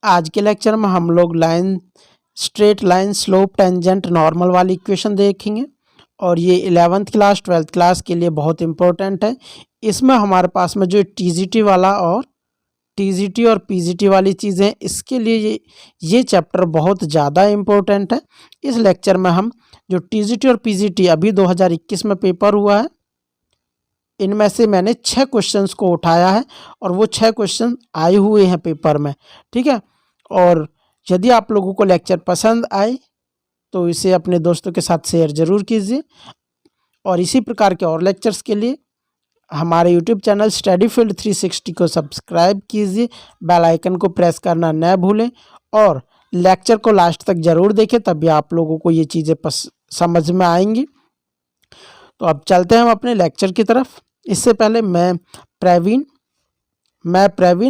आज के लेक्चर में हम लोग line, straight line, slope, tangent, normal वाली इक्वेशन देखेंगे और ये 11th क्लास 12th क्लास के लिए बहुत इंपॉर्टेंट है। इसमें हमारे पास में जो टीजीटी वाला और टीजीटी और पीजीटी वाली चीज़ें, इसके लिए ये चैप्टर बहुत ज़्यादा इम्पोर्टेंट है। इस लेक्चर में हम जो टीजीटी और पीजीटी अभी 2021 में पेपर हुआ है, इनमें से मैंने 6 क्वेश्चंस को उठाया है और वो 6 क्वेश्चन आए हुए हैं पेपर में, ठीक है। और यदि आप लोगों को लेक्चर पसंद आए तो इसे अपने दोस्तों के साथ शेयर ज़रूर कीजिए और इसी प्रकार के और लेक्चर्स के लिए हमारे यूट्यूब चैनल स्टडी फील्ड 360 को सब्सक्राइब कीजिए, बेल आइकन को प्रेस करना न भूलें और लेक्चर को लास्ट तक ज़रूर देखें, तभी आप लोगों को ये चीज़ें समझ में आएंगी। तो अब चलते हैं हम अपने लेक्चर की तरफ। इससे पहले मैं प्रवीण,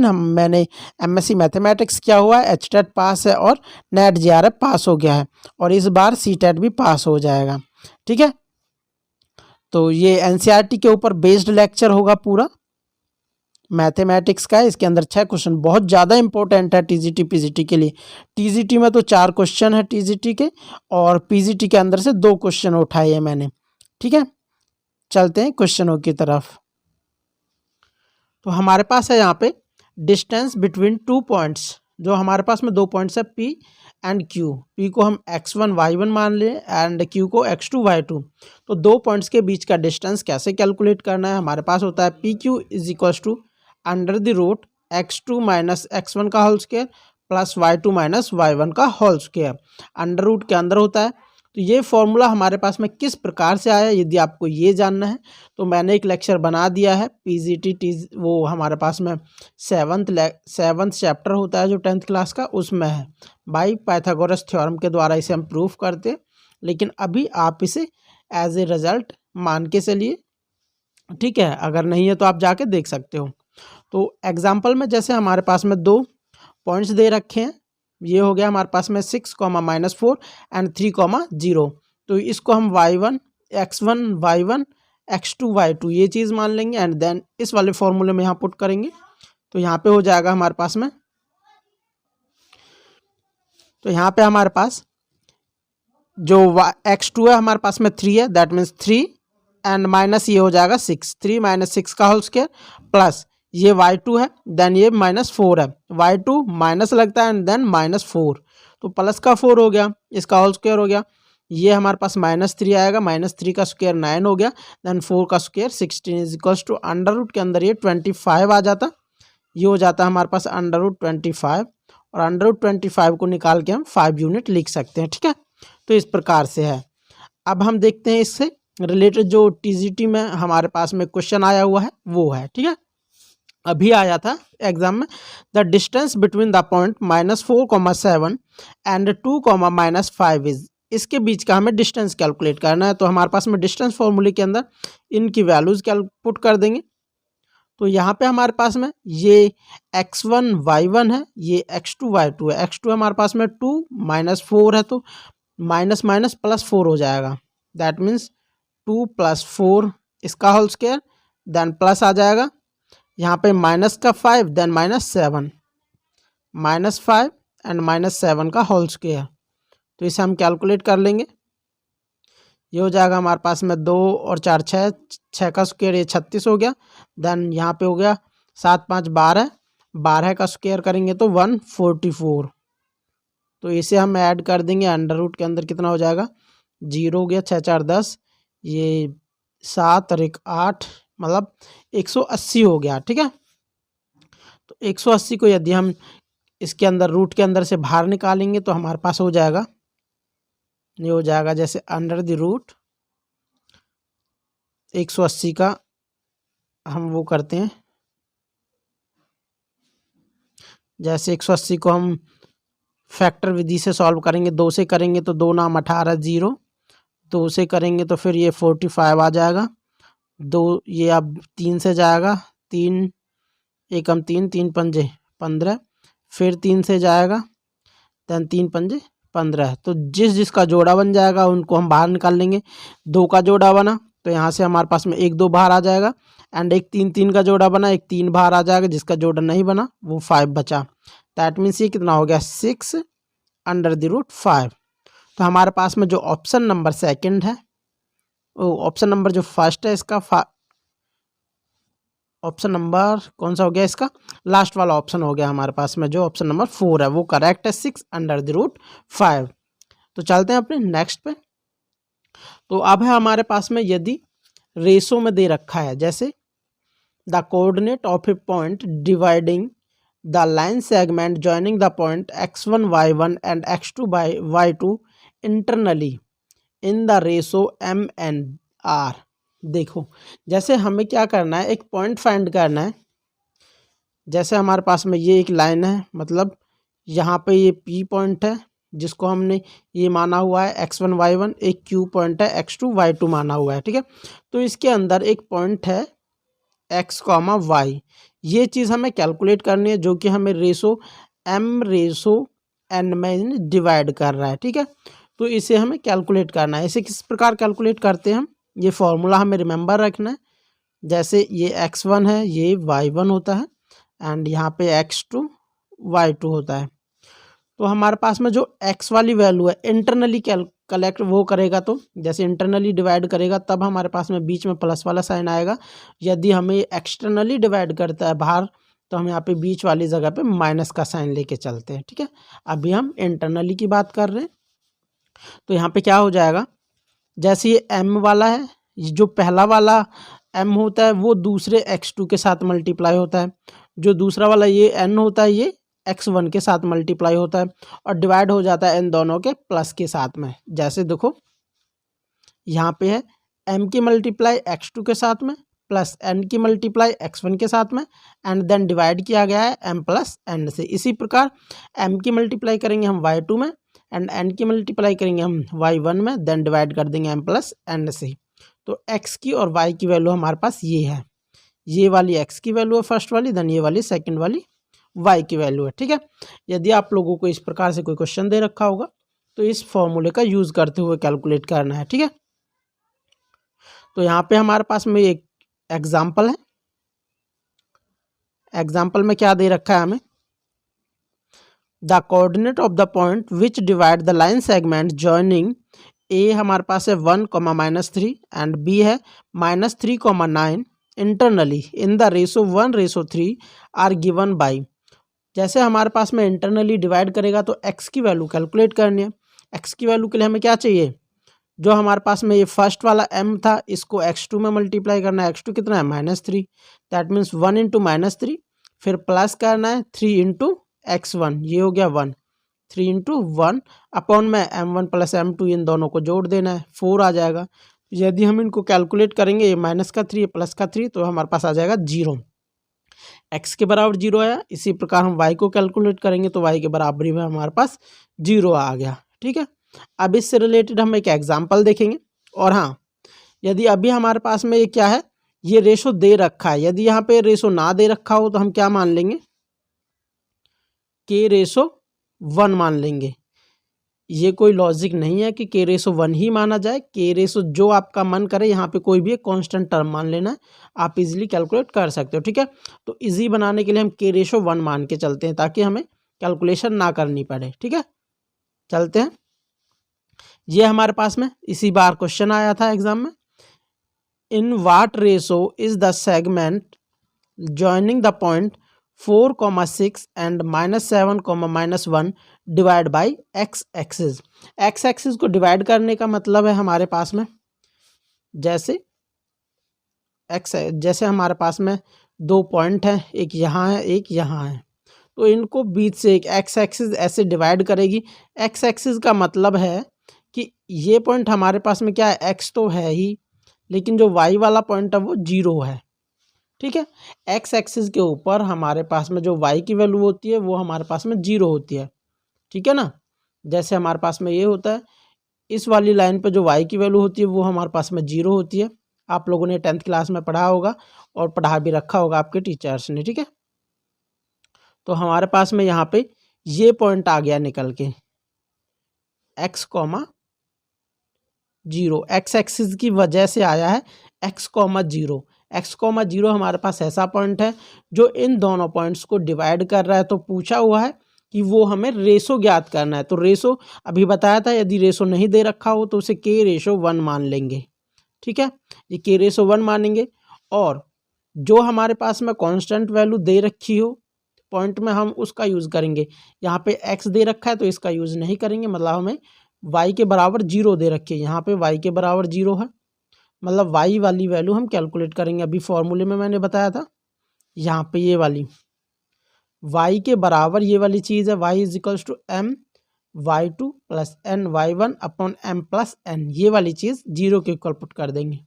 मैंने एमएससी मैथमेटिक्स किया हुआ है, एचटेट पास है और नेट जेआरएफ पास हो गया है और इस बार सीटेट भी पास हो जाएगा, ठीक है। तो ये एनसीईआरटी के ऊपर बेस्ड लेक्चर होगा पूरा मैथमेटिक्स का। इसके अंदर 6 क्वेश्चन बहुत ज़्यादा इंपॉर्टेंट है टीजीटी पीजीटी के लिए। टीजीटी में तो 4 क्वेश्चन है टीजीटी के और पीजीटी के अंदर से 2 क्वेश्चन उठाए हैं मैंने, ठीक है। चलते हैं क्वेश्चनों की तरफ। तो हमारे पास है यहाँ पे डिस्टेंस बिटवीन 2 पॉइंट्स, जो हमारे पास में 2 पॉइंट्स है P एंड Q। P को हम x1 y1 मान लें एंड Q को x2 y2। तो 2 पॉइंट्स के बीच का डिस्टेंस कैसे कैलकुलेट करना है। हमारे पास होता है PQ is equals to under the root x2 minus x1 का whole square plus y2 minus y1 का होल स्क्वायर। अंडर रूट के अंदर होता है। तो ये फॉर्मूला हमारे पास में किस प्रकार से आया, यदि आपको ये जानना है तो मैंने एक लेक्चर बना दिया है पीजीटी वो हमारे पास में 7th चैप्टर होता है जो 10th क्लास का, उसमें है। बाई पाइथागोरस थ्योरम के द्वारा इसे हम प्रूफ करते, लेकिन अभी आप इसे एज ए रिजल्ट मान के चलिए, ठीक है। अगर नहीं है तो आप जाके देख सकते हो। तो एग्जाम्पल में जैसे हमारे पास में 2 पॉइंट्स दे रखे हैं, ये हो गया हमारे पास में 6, -4 एंड 3, 0। तो इसको हम y1 x1 y1 x2 y2 ये चीज़ मान लेंगे एंड देन इस वाले फॉर्मूले में यहाँ पुट करेंगे। तो यहाँ पे हो जाएगा हमारे पास में, तो यहाँ पे हमारे पास जो x2 है हमारे पास में 3 है, दैट मीन्स 3 एंड माइनस ये हो जाएगा 6, 3 - 6 का होल स्क्वायर प्लस ये y2 है, देन ये -4 है, y2 माइनस लगता है एंड देन -4, तो प्लस का 4 हो गया, इसका होल स्क्वायर हो गया। ये हमारे पास -3 आएगा, -3 का स्क्वायर 9 हो गया, देन 4 का square 16 is equals to under root के अंदर ये 25 आ जाता। ये हो जाता है हमारे पास अंडर रूट 25 और अंडर रूट 25 को निकाल के हम 5 यूनिट लिख सकते हैं, ठीक है। तो इस प्रकार से है। अब हम देखते हैं इससे रिलेटेड जो टीजीटी में हमारे पास में क्वेश्चन आया हुआ है वो है, ठीक है। अभी आया था एग्जाम में, the distance between the point -4, 7 and 2, -5 is, इसके बीच का हमें डिस्टेंस कैलकुलेट करना है। तो हमारे पास में डिस्टेंस फॉर्मूले के अंदर इनकी वैल्यूज पुट कर देंगे। तो यहाँ पे हमारे पास में ये x1 y1 है, ये x2 y2 है। x2 हमारे पास में 2 -4 है, तो माइनस माइनस +4 हो जाएगा, दैट मीन्स 2 + 4 इसका होल स्क्वायर, देन प्लस आ जाएगा यहाँ पे माइनस का 5, देन -7, -5 एंड -7 का होल स्क्वायर। तो इसे हम कैलकुलेट कर लेंगे। ये हो जाएगा हमारे पास में 2 और 4 6, 6 का स्क्वायर ये 36 हो गया, देन यहाँ पे हो गया 7 5 12, 12 का स्क्वायर करेंगे तो 144। तो इसे हम ऐड कर देंगे, अंडर रूट के अंदर कितना हो जाएगा, 0 हो गया, 6 4 10, ये 7 और 1 8, मतलब 180 हो गया, ठीक है। तो 180 को यदि हम इसके अंदर रूट के अंदर से बाहर निकालेंगे तो हमारे पास हो जाएगा, ये हो जाएगा जैसे अंडर द रूट 180 का हम वो करते हैं, जैसे 180 को हम फैक्टर विधि से सॉल्व करेंगे, 2 से करेंगे तो 2 नाम 18 0, 2 से करेंगे तो फिर ये 45 आ जाएगा, 2 ये अब 3 से जाएगा, 3 एकम 3, 3 पंजे 15, फिर 3 से जाएगा, देन 3 पंजे 15। तो जिसका जोड़ा बन जाएगा उनको हम बाहर निकाल लेंगे। 2 का जोड़ा बना तो यहाँ से हमारे पास में 1 2 बाहर आ जाएगा एंड एक 3 3 का जोड़ा बना, एक 3 बाहर आ जाएगा, जिसका जोड़ा नहीं बना वो 5 बचा, दैट मीन्स ये कितना हो गया 6/√5। तो हमारे पास में जो ऑप्शन नंबर सेकंड है, ऑप्शन नंबर जो फर्स्ट है इसका, ऑप्शन नंबर कौन सा हो गया इसका, लास्ट वाला ऑप्शन हो गया हमारे पास में जो ऑप्शन नंबर 4 है वो करेक्ट है, 6/√5। तो चलते हैं अपने नेक्स्ट पे। तो अब है हमारे पास में यदि रेशो में दे रखा है, जैसे the coordinate of A point dividing the line segment joining the point x1 y1 and x2 y2 internally in the ratio m/n/r। देखो जैसे हमें क्या करना है, एक पॉइंट फाइंड करना है। जैसे हमारे पास में ये एक लाइन है, मतलब यहाँ पे ये P पॉइंट है जिसको हमने ये माना हुआ है x1 y1, एक Q पॉइंट है x2 y2 माना हुआ है, ठीक है। तो इसके अंदर एक पॉइंट है x, y। ये चीज़ हमें कैलकुलेट करनी है जो कि हमें रेशो m/n में डिवाइड कर रहा है, ठीक है। तो इसे हमें कैलकुलेट करना है। इसे किस प्रकार कैलकुलेट करते हैं हम, ये फॉर्मूला हमें रिमेंबर रखना है। जैसे ये x1 है, ये y1 होता है एंड यहाँ पे x2 y2 होता है। तो हमारे पास में जो x वाली वैल्यू है इंटरनली कलेक्ट वो करेगा, तो जैसे इंटरनली डिवाइड करेगा तब हमारे पास में बीच में प्लस वाला साइन आएगा। यदि हमें एक्सटर्नली डिवाइड करता है बाहर, तो हम यहाँ पे बीच वाली जगह पे माइनस का साइन लेके चलते हैं, ठीक है। अभी हम इंटरनली की बात कर रहे हैं। तो यहाँ पे क्या हो जाएगा, जैसे ये m वाला है, जो पहला वाला m होता है वो दूसरे x2 के साथ मल्टीप्लाई होता है। जो दूसरा वाला ये n होता है ये x1 के साथ मल्टीप्लाई होता है और डिवाइड हो जाता है इन दोनों के प्लस के साथ में। जैसे देखो यहाँ पे है m की मल्टीप्लाई x2 के साथ में प्लस n की मल्टीप्लाई x1 के साथ में एंड देन डिवाइड किया गया है m प्लस n से। इसी प्रकार m की मल्टीप्लाई करेंगे हम y2 में एंड n की मल्टीप्लाई करेंगे हम y1 में, देन डिवाइड कर देंगे m प्लस n से। तो x की और y की वैल्यू हमारे पास ये है, ये वाली x की वैल्यू है फर्स्ट वाली, देन ये वाली सेकंड वाली y की वैल्यू है, ठीक है। यदि आप लोगों को इस प्रकार से कोई क्वेश्चन दे रखा होगा तो इस फॉर्मूले का यूज़ करते हुए कैलकुलेट करना है, ठीक है। तो यहाँ पे हमारे पास में एक एग्जाम्पल है। एग्जाम्पल में क्या दे रखा है हमें, the coordinate of the point which divide the line segment joining A हमारे पास है 1, -3 एंड बी है -3, 9 internally in the ratio 1:3 are given by. जैसे हमारे पास में इंटरनली डिवाइड करेगा तो x की वैल्यू कैलकुलेट करनी है। x की वैल्यू के लिए हमें क्या चाहिए, जो हमारे पास में ये फर्स्ट वाला m था इसको x2 में मल्टीप्लाई करना है। x2 कितना है -3, दैट मीन्स 1 × -3, फिर प्लस करना है 3 × x1, ये हो गया 1, 3 × 1 अपॉन में m1 + m2, इन दोनों को जोड़ देना है, 4 आ जाएगा। यदि हम इनको कैलकुलेट करेंगे, ये माइनस का 3 प्लस का 3, तो हमारे पास आ जाएगा 0। x के बराबर 0 आया। इसी प्रकार हम y को कैलकुलेट करेंगे तो y के बराबरी में हमारे पास 0 आ गया, ठीक है। अब इससे रिलेटेड हम एक एग्जांपल देखेंगे। और हाँ, यदि अभी हमारे पास में ये क्या है, ये रेशो दे रखा है। यदि यहाँ पे रेशो ना दे रखा हो तो हम क्या मान लेंगे, k/1 मान लेंगे। ये कोई लॉजिक नहीं है कि k/1 ही माना जाए। k/ जो आपका मन करे, यहाँ पे कोई भी एक कांस्टेंट टर्म मान लेना है, आप इजीली कैलकुलेट कर सकते हो, ठीक है। तो इजी बनाने के लिए हम k/1 मान के चलते हैं ताकि हमें कैलकुलेशन ना करनी पड़े, ठीक है। चलते हैं, ये हमारे पास में इसी बार क्वेश्चन आया था एग्जाम में। In what ratio is the segment joining the point 4, 6 and -7, -1 divide by x axis. x axis को डिवाइड करने का मतलब है हमारे पास में, जैसे जैसे हमारे पास में 2 पॉइंट हैं, एक यहाँ है एक यहाँ है, तो इनको बीच से एक x एक्सिस ऐसे डिवाइड करेगी। x एक्सिस का मतलब है कि ये पॉइंट हमारे पास में क्या है, x तो है ही, लेकिन जो y वाला पॉइंट है वो 0 है, ठीक है। x एक्सिस के ऊपर हमारे पास में जो y की वैल्यू होती है वो हमारे पास में 0 होती है, ठीक है ना। जैसे हमारे पास में ये होता है, इस वाली लाइन पे जो y की वैल्यू होती है वो हमारे पास में 0 होती है। आप लोगों ने 10th क्लास में पढ़ा होगा और पढ़ा भी रखा होगा आपके टीचर्स ने, ठीक है। तो हमारे पास में यहाँ पे ये पॉइंट आ गया निकल के x, 0। x एक्सिस की वजह से आया है x, 0। x, 0 हमारे पास ऐसा पॉइंट है जो इन दोनों पॉइंट्स को डिवाइड कर रहा है। तो पूछा हुआ है कि वो हमें रेशो ज्ञात करना है। तो रेशो अभी बताया था, यदि रेशो नहीं दे रखा हो तो उसे k/1 मान लेंगे। ठीक है, ये k/1 मानेंगे। और जो हमारे पास में कांस्टेंट वैल्यू दे रखी हो पॉइंट में, हम उसका यूज़ करेंगे। यहाँ पे x दे रखा है तो इसका यूज़ नहीं करेंगे, मतलब हमें y के बराबर 0 दे रखी है। यहाँ पे y के बराबर 0 है, मतलब y वाली वैल्यू हम कैलकुलेट करेंगे। अभी फॉर्मूले में मैंने बताया था, यहाँ पे ये वाली y के बराबर ये वाली चीज़ है, y = m/2 + n/1 upon m + n, ये वाली चीज़ 0 के इक्वल पुट कर देंगे।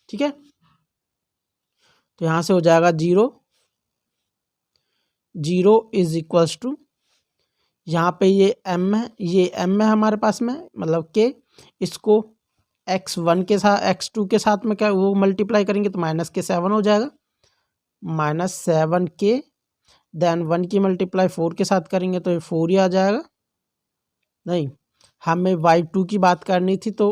ठीक है, तो यहाँ से हो जाएगा 0 = यहाँ पे ये m है, ये m है हमारे पास में, मतलब k, इसको x1 के साथ x2 के साथ में क्या वो मल्टीप्लाई करेंगे तो -7 हो जाएगा, -7k, देन 1 की मल्टीप्लाई 4 के साथ करेंगे तो ये 4 ही आ जाएगा। नहीं, हमें y2 की बात करनी थी तो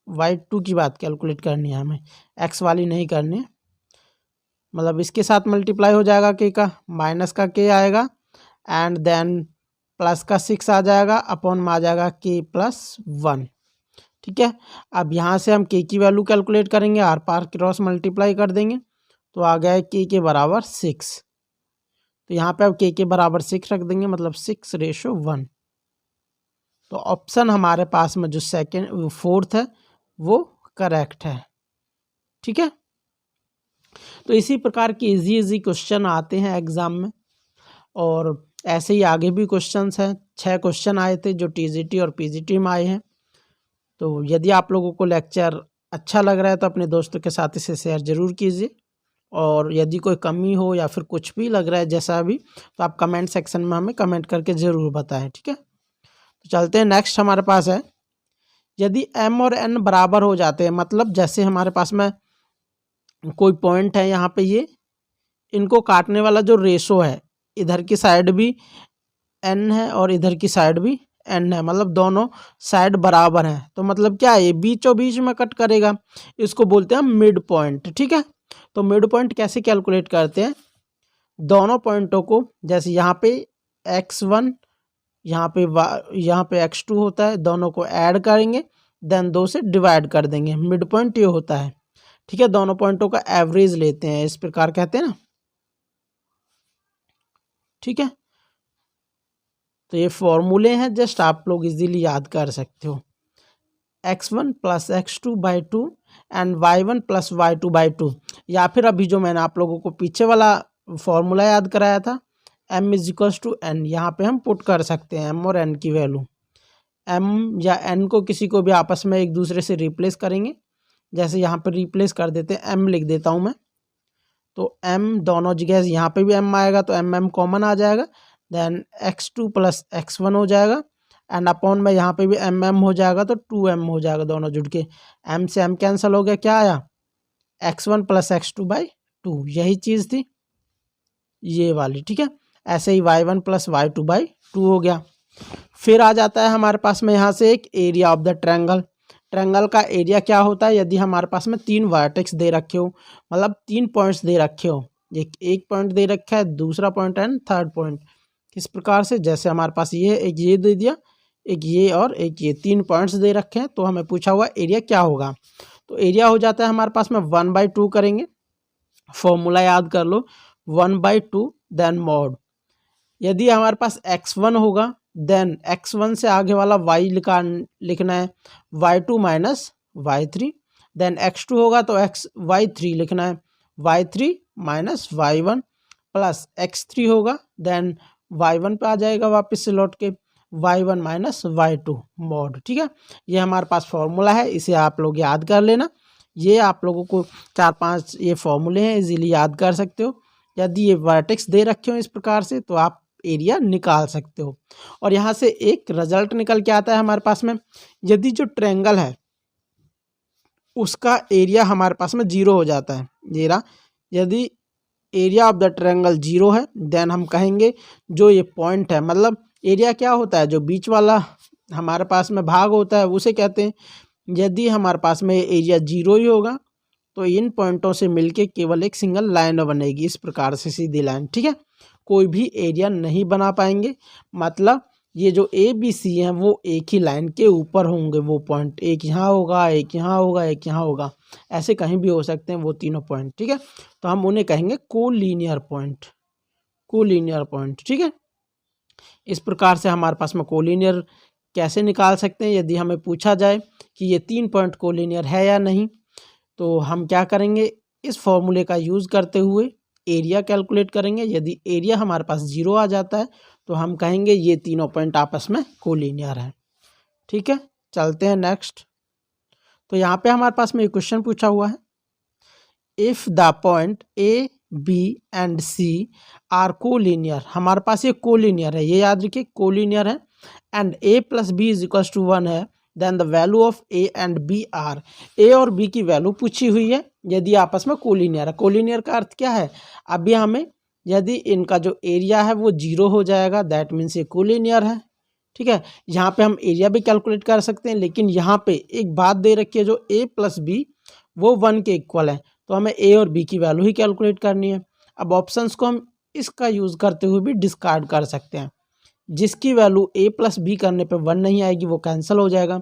y2 की बात कैलकुलेट करनी है हमें, x वाली नहीं करनी है। मतलब इसके साथ मल्टीप्लाई हो जाएगा k का, माइनस का k आएगा, एंड देन प्लस का 6 आ जाएगा, अपॉन में आ जाएगा k+1। ठीक है, अब यहाँ से हम k की वैल्यू कैलकुलेट करेंगे, आर पार क्रॉस मल्टीप्लाई कर देंगे तो आ गया है k के बराबर 6। तो यहाँ पे अब k के बराबर 6 रख देंगे, मतलब 6/1। तो ऑप्शन हमारे पास में जो फोर्थ है वो करेक्ट है। ठीक है, तो इसी प्रकार के इजी क्वेश्चन आते हैं एग्ज़ाम में, और ऐसे ही आगे भी क्वेश्चंस हैं। 6 क्वेश्चन आए थे जो टीजीटी और पीजीटी में आए हैं। तो यदि आप लोगों को लेक्चर अच्छा लग रहा है तो अपने दोस्तों के साथ इसे शेयर ज़रूर कीजिए, और यदि कोई कमी हो या फिर कुछ भी लग रहा है जैसा भी, तो आप कमेंट सेक्शन में हमें कमेंट करके ज़रूर बताएं। ठीक है, तो चलते हैं नेक्स्ट हमारे पास है, यदि m और n बराबर हो जाते हैं, मतलब जैसे हमारे पास में कोई पॉइंट है यहाँ पे, ये इनको काटने वाला जो रेशो है, इधर की साइड भी n है और इधर की साइड भी n है, मतलब दोनों साइड बराबर हैं, तो मतलब क्या है, ये बीचों बीच में कट करेगा, इसको बोलते हैं मिड पॉइंट। ठीक है, तो मिड पॉइंट कैसे कैलकुलेट करते हैं, दोनों पॉइंटों को, जैसे यहाँ पे x1 यहाँ पे x2 होता है, दोनों को ऐड करेंगे, देन 2 से डिवाइड कर देंगे, मिड पॉइंट ये होता है। ठीक है, दोनों पॉइंटों का एवरेज लेते हैं, इस प्रकार कहते हैं ना। ठीक है, तो ये फॉर्मूले हैं, जस्ट आप लोग इजीली याद कर सकते हो, x1 + x2/2 and y1 + y2/2, या फिर अभी जो मैंने आप लोगों को पीछे वाला फॉर्मूला याद कराया था, m = n, यहाँ पे हम पुट कर सकते हैं m और n की वैल्यू। m या n को किसी को भी आपस में एक दूसरे से रिप्लेस करेंगे, जैसे यहाँ पर रिप्लेस कर देते हैं, m लिख देता हूँ मैं, तो m दोनों जगह, यहाँ पे भी m आएगा तो m कॉमन आ जाएगा, देन x2 + x1 हो जाएगा, एंड अपॉन में यहाँ पे भी m हो जाएगा तो 2m हो जाएगा, दोनों जुड़ के m से m कैंसिल हो गया, क्या आया, x1 + x2/2, यही चीज़ थी ये वाली। ठीक है, ऐसे ही y1 + y2/2 हो गया। फिर आ जाता है हमारे पास में यहाँ से एक area of the triangle. Triangle का एरिया क्या होता है, यदि हमारे पास में 3 वर्टेक्स दे रखे हो, मतलब 3 पॉइंट्स दे रखे हो, एक पॉइंट दे रखा है, दूसरा पॉइंट एंड थर्ड पॉइंट, किस प्रकार से, जैसे हमारे पास ये है, एक ये दे दिया, एक ये और एक ये, 3 पॉइंट्स दे रखे हैं, तो हमें पूछा हुआ एरिया क्या होगा। तो एरिया हो जाता है हमारे पास में 1/2 करेंगे, फॉर्मूला याद कर लो, 1/2, देन मॉड, यदि हमारे पास x1 होगा, देन x1 से आगे वाला y लिखना है, y2 - y3, देन x2 होगा तो y3 लिखना है, y3 - y1 प्लस x3 होगा, देन y1 पे आ जाएगा वापस से लौट के, y1 - y2 मॉड। ठीक है, ये हमारे पास फॉर्मूला है, इसे आप लोग याद कर लेना। ये आप लोगों को 4-5 ये फॉर्मूले हैं, इजीली याद कर सकते हो। यदि ये वर्टेक्स दे रखे हो इस प्रकार से तो आप एरिया निकाल सकते हो। और यहाँ से एक रिजल्ट निकल के आता है हमारे पास में, यदि जो ट्रायंगल है उसका एरिया हमारे पास में 0 हो जाता है, ये रहा, यदि एरिया ऑफ द ट्रायंगल 0 है, देन हम कहेंगे जो ये पॉइंट है, मतलब एरिया क्या होता है, जो बीच वाला हमारे पास में भाग होता है उसे कहते हैं। यदि हमारे पास में एरिया 0 ही होगा तो इन पॉइंटों से मिलके केवल एक सिंगल लाइन बनेगी, इस प्रकार से सीधी लाइन। ठीक है, कोई भी एरिया नहीं बना पाएंगे। मतलब ये जो ए बी सी हैं वो एक ही लाइन के ऊपर होंगे, वो पॉइंट एक यहाँ होगा, एक यहाँ होगा, एक यहाँ होगा, ऐसे कहीं भी हो सकते हैं वो तीनों पॉइंट, ठीक है। तो हम उन्हें कहेंगे कोलिनियर पॉइंट, कोलिनियर पॉइंट, ठीक है। इस प्रकार से हमारे पास में कोलिनियर कैसे निकाल सकते हैं, यदि हमें पूछा जाए कि ये 3 पॉइंट कोलिनियर है या नहीं, तो हम क्या करेंगे, इस फॉर्मूले का यूज़ करते हुए एरिया कैलकुलेट करेंगे। यदि एरिया हमारे पास 0 आ जाता है तो हम कहेंगे ये तीनों पॉइंट आपस में कोलिनियर हैं, ठीक है। चलते हैं नेक्स्ट। तो यहाँ पे हमारे पास में एक क्वेश्चन पूछा हुआ है, if the point A B and C are collinear, हमारे पास ये कोलिनियर है, ये याद रखिए कोलिनियर है, and A plus B is equals to 1 है, then the value of A and B are, A और बी की वैल्यू पूछी हुई है यदि आपस में कोलिनियर है। कोलिनियर का अर्थ क्या है, अभी हमें यदि इनका जो एरिया है वो 0 हो जाएगा, दैट मीन्स ये कोलिनियर है, ठीक है। यहाँ पे हम एरिया भी कैलकुलेट कर सकते हैं, लेकिन यहाँ पे एक बात दे रखी है, जो ए प्लस बी वो 1 के इक्वल है, तो हमें ए और बी की वैल्यू ही कैलकुलेट करनी है। अब ऑप्शंस को हम इसका यूज़ करते हुए भी डिस्कार्ड कर सकते हैं, जिसकी वैल्यू ए प्लस बी करने पे 1 नहीं आएगी वो कैंसिल हो जाएगा।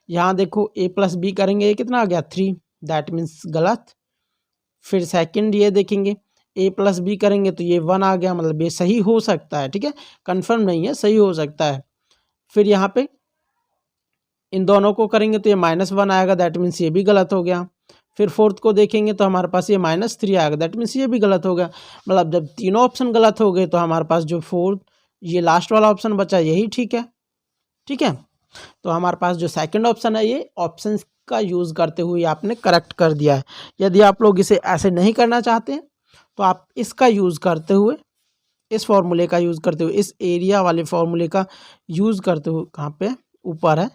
यहाँ देखो ए प्लस बी करेंगे, ये कितना आ गया 3, दैट मीन्स गलत। फिर सेकंड ये देखेंगे, ए प्लस बी करेंगे तो ये 1 आ गया, मतलब ये सही हो सकता है, ठीक है, कन्फर्म नहीं है, सही हो सकता है। फिर यहाँ पे इन दोनों को करेंगे तो ये -1 आएगा, दैट मीन्स ये भी गलत हो गया। फिर फोर्थ को देखेंगे तो हमारे पास ये -3 आएगा, दैट मीन्स ये भी गलत हो गया। मतलब जब तीनों ऑप्शन गलत हो गए तो हमारे पास जो फोर्थ ये लास्ट वाला ऑप्शन बचा यही ठीक है, ठीक है। तो हमारे पास जो सेकंड ऑप्शन है ये ऑप्शन का यूज़ करते हुए आपने करेक्ट कर दिया है। यदि आप लोग इसे ऐसे नहीं करना चाहते हैं तो आप इसका यूज़ करते हुए, इस फॉर्मूले का यूज़ करते हुए, इस एरिया वाले फॉर्मूले का यूज़ करते हुए, कहाँ पे ऊपर है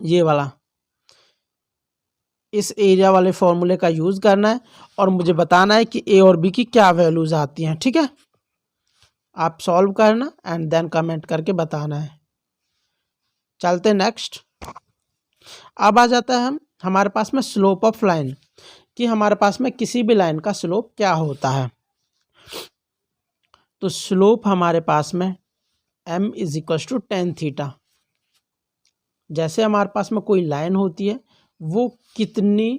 ये वाला, इस एरिया वाले फॉर्मूले का यूज़ करना है और मुझे बताना है कि ए और बी की क्या वैल्यूज़ आती हैं, ठीक है। आप सॉल्व करना एंड देन कमेंट करके बताना है। चलते नेक्स्ट। अब आ जाता है हमारे पास में स्लोप ऑफ लाइन, कि हमारे पास में किसी भी लाइन का स्लोप क्या होता है। तो स्लोप हमारे पास में m is equals to tan theta. जैसे हमारे पास में कोई लाइन होती है वो कितनी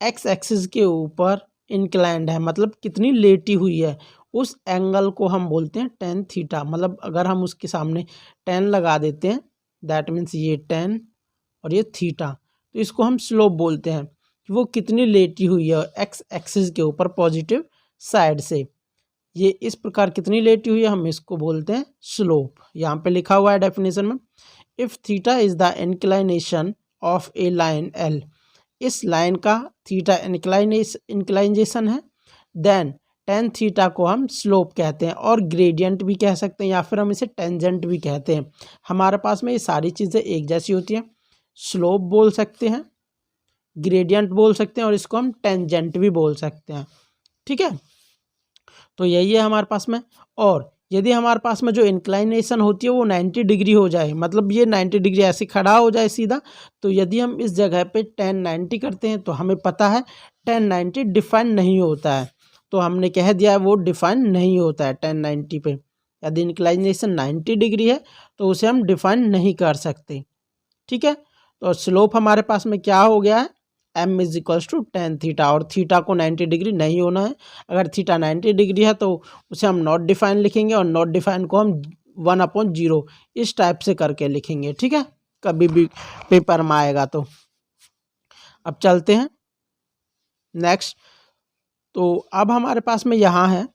x एक्सिस के ऊपर इंक्लाइंड है, मतलब कितनी लेटी हुई है, उस एंगल को हम बोलते हैं tan थीटा। मतलब अगर हम उसके सामने tan लगा देते हैं, दैट मीन्स ये tan और ये थीटा, तो इसको हम स्लोप बोलते हैं कि वो कितनी लेटी हुई है x एक्सिस के ऊपर पॉजिटिव साइड से। ये इस प्रकार कितनी लेटी हुई है, हम इसको बोलते हैं स्लोप। यहाँ पे लिखा हुआ है डेफिनेशन में, if theta is the inclination of A line L, इस लाइन का थीटा इंक्लाइनेशन है, देन tan थीटा को हम स्लोप कहते हैं, और ग्रेडियंट भी कह सकते हैं या फिर हम इसे टेंजेंट भी कहते हैं। हमारे पास में ये सारी चीज़ें एक जैसी होती हैं, स्लोप बोल सकते हैं, ग्रेडियंट बोल सकते हैं और इसको हम टेंजेंट भी बोल सकते हैं, ठीक है। तो यही है हमारे पास में। और यदि हमारे पास में जो इंक्लाइनेशन होती है वो 90 डिग्री हो जाए, मतलब ये 90 डिग्री ऐसे खड़ा हो जाए सीधा, तो यदि हम इस जगह पे tan 90 करते हैं तो हमें पता है tan 90 डिफाइन नहीं होता है, तो हमने कह दिया है वो डिफाइन नहीं होता है tan 90 पे। यदि इंक्लाइनेशन 90 डिग्री है तो उसे हम डिफाइन नहीं कर सकते, ठीक है। तो स्लोप हमारे पास में क्या हो गया है, m is equals to tan theta, और थीटा को 90 डिग्री नहीं होना है। अगर थीटा 90 डिग्री है तो उसे हम नॉट डिफाइन लिखेंगे, और नॉट डिफाइन को हम 1/0 इस टाइप से करके लिखेंगे, ठीक है, कभी भी पेपर में आएगा तो। अब चलते हैं नेक्स्ट। तो अब हमारे पास में यहाँ है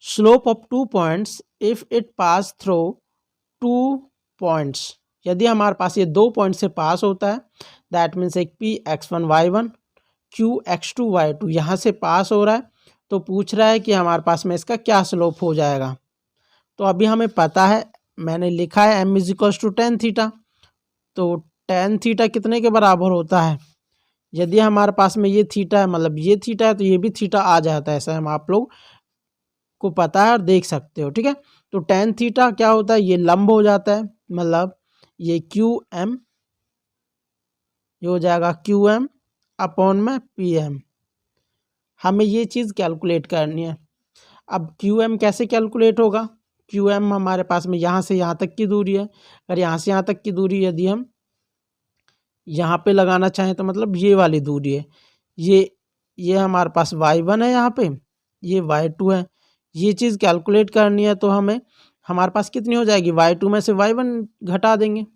slope of 2 points if it pass through 2 points, यदि हमारे पास ये 2 पॉइंट से पास होता है, दैट मीन्स एक P x1 y1 Q x2 y2 यहाँ से पास हो रहा है, तो पूछ रहा है कि हमारे पास में इसका क्या स्लोप हो जाएगा। तो अभी हमें पता है, मैंने लिखा है m is equals to tan theta, तो tan थीटा कितने के बराबर होता है, यदि हमारे पास में ये थीटा है, मतलब ये थीटा है, तो ये भी थीटा आ जाता है, ऐसा हम आप लोग को पता है और देख सकते हो, ठीक है। तो tan थीटा क्या होता है, ये लंब हो जाता है, मतलब ये QM, ये हो जाएगा QM अपॉन में PM। हमें ये चीज़ कैलकुलेट करनी है। अब क्यू एम कैसे कैलकुलेट होगा? क्यू एम हमारे पास में यहाँ से यहाँ तक की दूरी है। अगर यहाँ से यहाँ तक की दूरी यदि हम यहाँ पे लगाना चाहें तो मतलब ये वाली दूरी है, ये हमारे पास y1 है, यहाँ पे ये y2 है। ये चीज़ कैलकुलेट करनी है तो हमें हमारे पास कितनी हो जाएगी, y2 में से y1 घटा देंगे,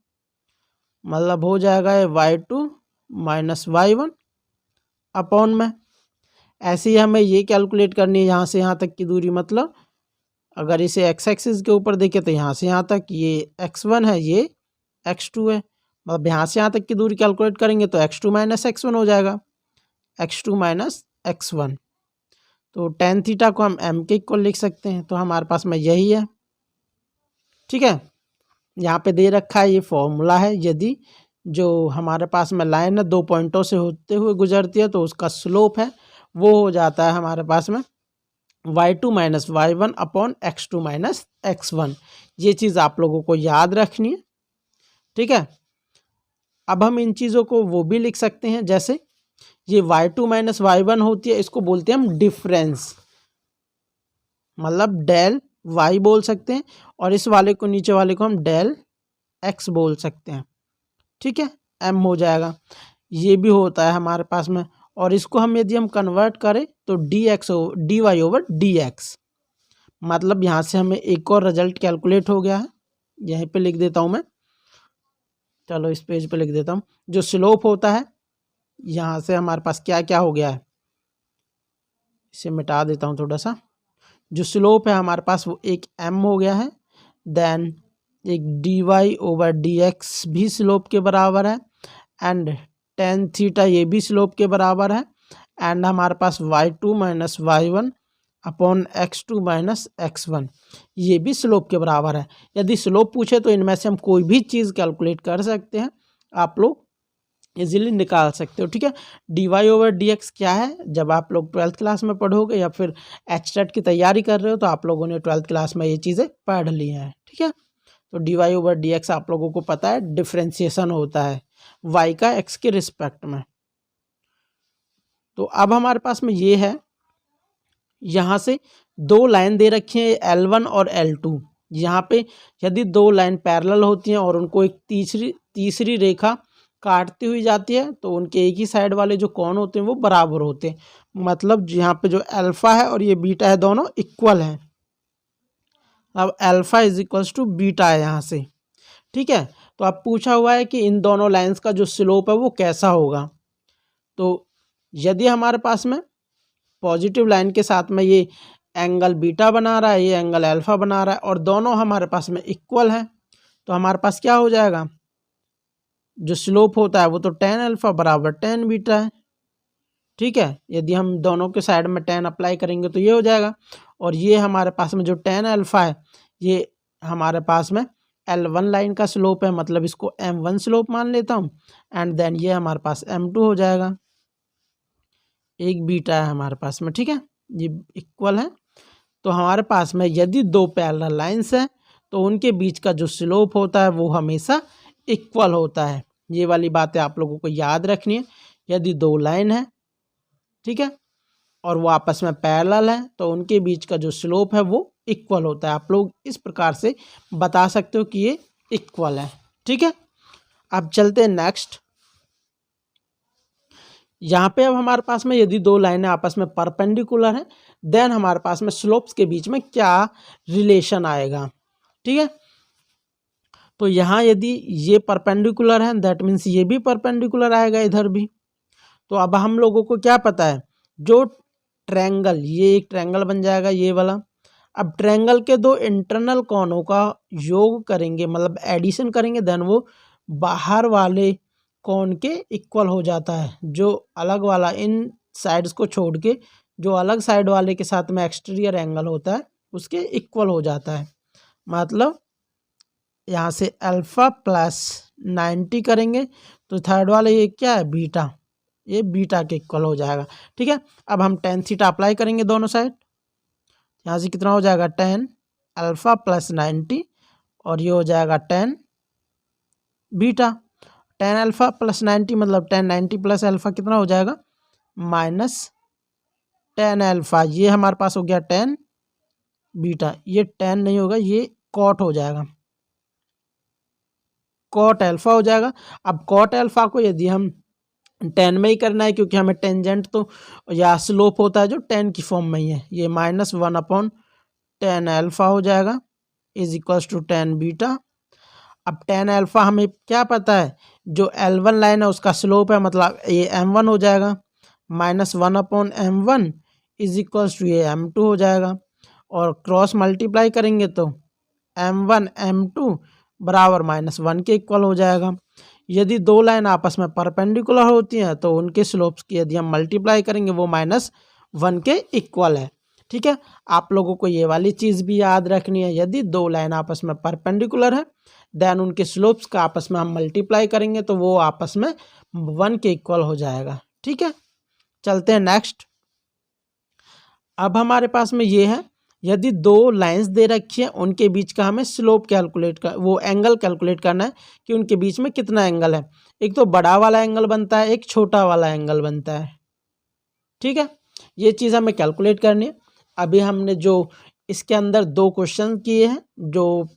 मतलब हो जाएगा ये y2 माइनस y1 अपॉन में। ऐसे ही हमें ये कैलकुलेट करनी है यहाँ से यहाँ तक की दूरी, मतलब अगर इसे x एक्सिस के ऊपर देखें तो यहाँ से यहाँ तक ये x1 है, ये x2 है, मतलब यहाँ से यहाँ तक की दूरी कैलकुलेट करेंगे तो x2 माइनस x1 हो जाएगा, x2 माइनस x1। तो tan थीटा को हम m के इक्वल लिख सकते हैं, तो हमारे पास में यही है। ठीक है, यहाँ पे दे रखा है, ये फॉर्मूला है। यदि जो हमारे पास में लाइन है 2 पॉइंटों से होते हुए गुजरती है तो उसका स्लोप है वो हो जाता है हमारे पास में y2 minus y1 upon x2 minus x1। ये चीज़ आप लोगों को याद रखनी है। ठीक है, अब हम इन चीज़ों को वो भी लिख सकते हैं, जैसे ये y2 माइनस y1 होती है, इसको बोलते हैं हम डिफरेंस, मतलब डेल y बोल सकते हैं, और इस वाले को, नीचे वाले को हम डेल x बोल सकते हैं। ठीक है, m हो जाएगा। ये भी होता है हमारे पास में, और इसको हम यदि हम कन्वर्ट करें तो dy ओवर dx, मतलब यहाँ से हमें एक और रिजल्ट कैलकुलेट हो गया है। यहीं पे लिख देता हूँ मैं, चलो इस पेज पे लिख देता हूँ। जो स्लोप होता है, यहाँ से हमारे पास क्या क्या हो गया है, इसे मिटा देता हूँ थोड़ा सा। जो स्लोप है हमारे पास वो एक m हो गया है, देन एक dy ओवर dx भी स्लोप के बराबर है, एंड tan थीटा ये भी स्लोप के बराबर है, एंड हमारे पास y2 minus y1 upon x2 minus x1 ये भी स्लोप के बराबर है। यदि स्लोप पूछे तो इनमें से हम कोई भी चीज़ कैलकुलेट कर सकते हैं, आप लोग इजीली निकाल सकते हो। ठीक है, dy ओवर dx क्या है, जब आप लोग 12th क्लास में पढ़ोगे या फिर HTET की तैयारी कर रहे हो तो आप लोगों ने 12th क्लास में ये चीज़ें पढ़ ली हैं। ठीक है, तो dy ओवर dx आप लोगों को पता है डिफ्रेंसिएशन होता है y का x के रिस्पेक्ट में। तो अब हमारे पास में ये है, यहाँ से दो लाइन दे रखी है L1 और L2। यहाँ पे यदि दो लाइन पैरेलल होती हैं और उनको एक तीसरी रेखा काटती हुई जाती है तो उनके एक ही साइड वाले जो कोण होते हैं वो बराबर होते हैं, मतलब यहाँ पे जो अल्फा है और ये बीटा है दोनों इक्वल हैं। अब alpha is equals to beta है यहाँ से। ठीक है, तो अब पूछा हुआ है कि इन दोनों लाइंस का जो स्लोप है वो कैसा होगा। तो यदि हमारे पास में पॉजिटिव लाइन के साथ में ये एंगल बीटा बना रहा है, ये एंगल अल्फा बना रहा है, और दोनों हमारे पास में इक्वल है, तो हमारे पास क्या हो जाएगा, जो स्लोप होता है वो तो tan अल्फा बराबर tan बीटा है। ठीक है, यदि हम दोनों के साइड में tan अप्लाई करेंगे तो ये हो जाएगा, और ये हमारे पास में जो tan अल्फा है ये हमारे पास में L1 लाइन का स्लोप है, मतलब इसको M1 स्लोप मान लेता हूँ, एंड देन ये हमारे पास M2 हो जाएगा, एक बीटा है हमारे पास में। ठीक है, ये इक्वल है। तो हमारे पास में यदि दो पैरेलल लाइंस हैं तो उनके बीच का जो स्लोप होता है वो हमेशा इक्वल होता है। ये वाली बातें आप लोगों को याद रखनी है। यदि दो लाइन है, ठीक है, और वो आपस में पैरेलल है तो उनके बीच का जो स्लोप है वो इक्वल होता है। आप लोग इस प्रकार से बता सकते हो कि ये इक्वल है। ठीक है, अब चलते हैं नेक्स्ट। यहाँ पे अब हमारे पास में यदि दो लाइनें आपस में परपेंडिकुलर हैं देन हमारे पास में स्लोप्स के बीच में क्या रिलेशन आएगा। ठीक है, तो यहाँ यदि ये परपेंडिकुलर है दैट मीन्स ये भी परपेंडिकुलर आएगा इधर भी। तो अब हम लोगों को क्या पता है, जो ट्रायंगल, ये एक ट्रायंगल बन जाएगा ये वाला। अब ट्रायंगल के दो इंटरनल कोणों का योग करेंगे, मतलब एडिशन करेंगे, देन वो बाहर वाले कोण के इक्वल हो जाता है। जो अलग वाला, इन साइड्स को छोड़ के जो अलग साइड वाले के साथ में एक्सटीरियर एंगल होता है उसके इक्वल हो जाता है। मतलब यहाँ से अल्फा प्लस 90 करेंगे तो थर्ड वाले ये क्या है, बीटा, ये बीटा के इक्वल हो जाएगा। ठीक है, अब हम tan थीटा अप्लाई करेंगे दोनों साइड। यहाँ से कितना हो जाएगा, tan अल्फा प्लस 90, और ये हो जाएगा tan beta. tan alpha plus 90 मतलब tan 90 प्लस अल्फा कितना हो जाएगा, माइनस tan अल्फा। ये हमारे पास हो गया tan बीटा, ये टेन नहीं होगा, ये कॉट हो जाएगा, कॉट अल्फा हो जाएगा। अब कॉट अल्फा को यदि हम टेन में ही करना है, क्योंकि हमें टेंजेंट तो या स्लोप होता है जो टेन की फॉर्म में ही है, ये -1/10 अल्फा हो जाएगा इज इक्वल्स टू 10 बीटा। अब 10 अल्फा हमें क्या पता है, जो L1 लाइन है उसका स्लोप है, मतलब ये M1 हो जाएगा, -1/M1 इज इक्वल्स टू ये M2 हो जाएगा, और क्रॉस मल्टीप्लाई करेंगे तो M1 M2 बराबर -1 के इक्वल हो जाएगा। यदि दो लाइन आपस में परपेंडिकुलर होती हैं तो उनके स्लोप्स की यदि हम मल्टीप्लाई करेंगे वो -1 के इक्वल है। ठीक है, आप लोगों को ये वाली चीज़ भी याद रखनी है, यदि दो लाइन आपस में परपेंडिकुलर है देन उनके स्लोप्स का आपस में हम मल्टीप्लाई करेंगे तो वो आपस में 1 के इक्वल हो जाएगा। ठीक है, चलते हैं नेक्स्ट। अब हमारे पास में ये है, यदि दो लाइंस दे रखी है उनके बीच का हमें स्लोप कैलकुलेट कर, वो एंगल कैलकुलेट करना है कि उनके बीच में कितना एंगल है। एक तो बड़ा वाला एंगल बनता है, एक छोटा वाला एंगल बनता है। ठीक है, ये चीज़ हमें कैलकुलेट करनी है। अभी हमने जो इसके अंदर 2 क्वेश्चन किए हैं जो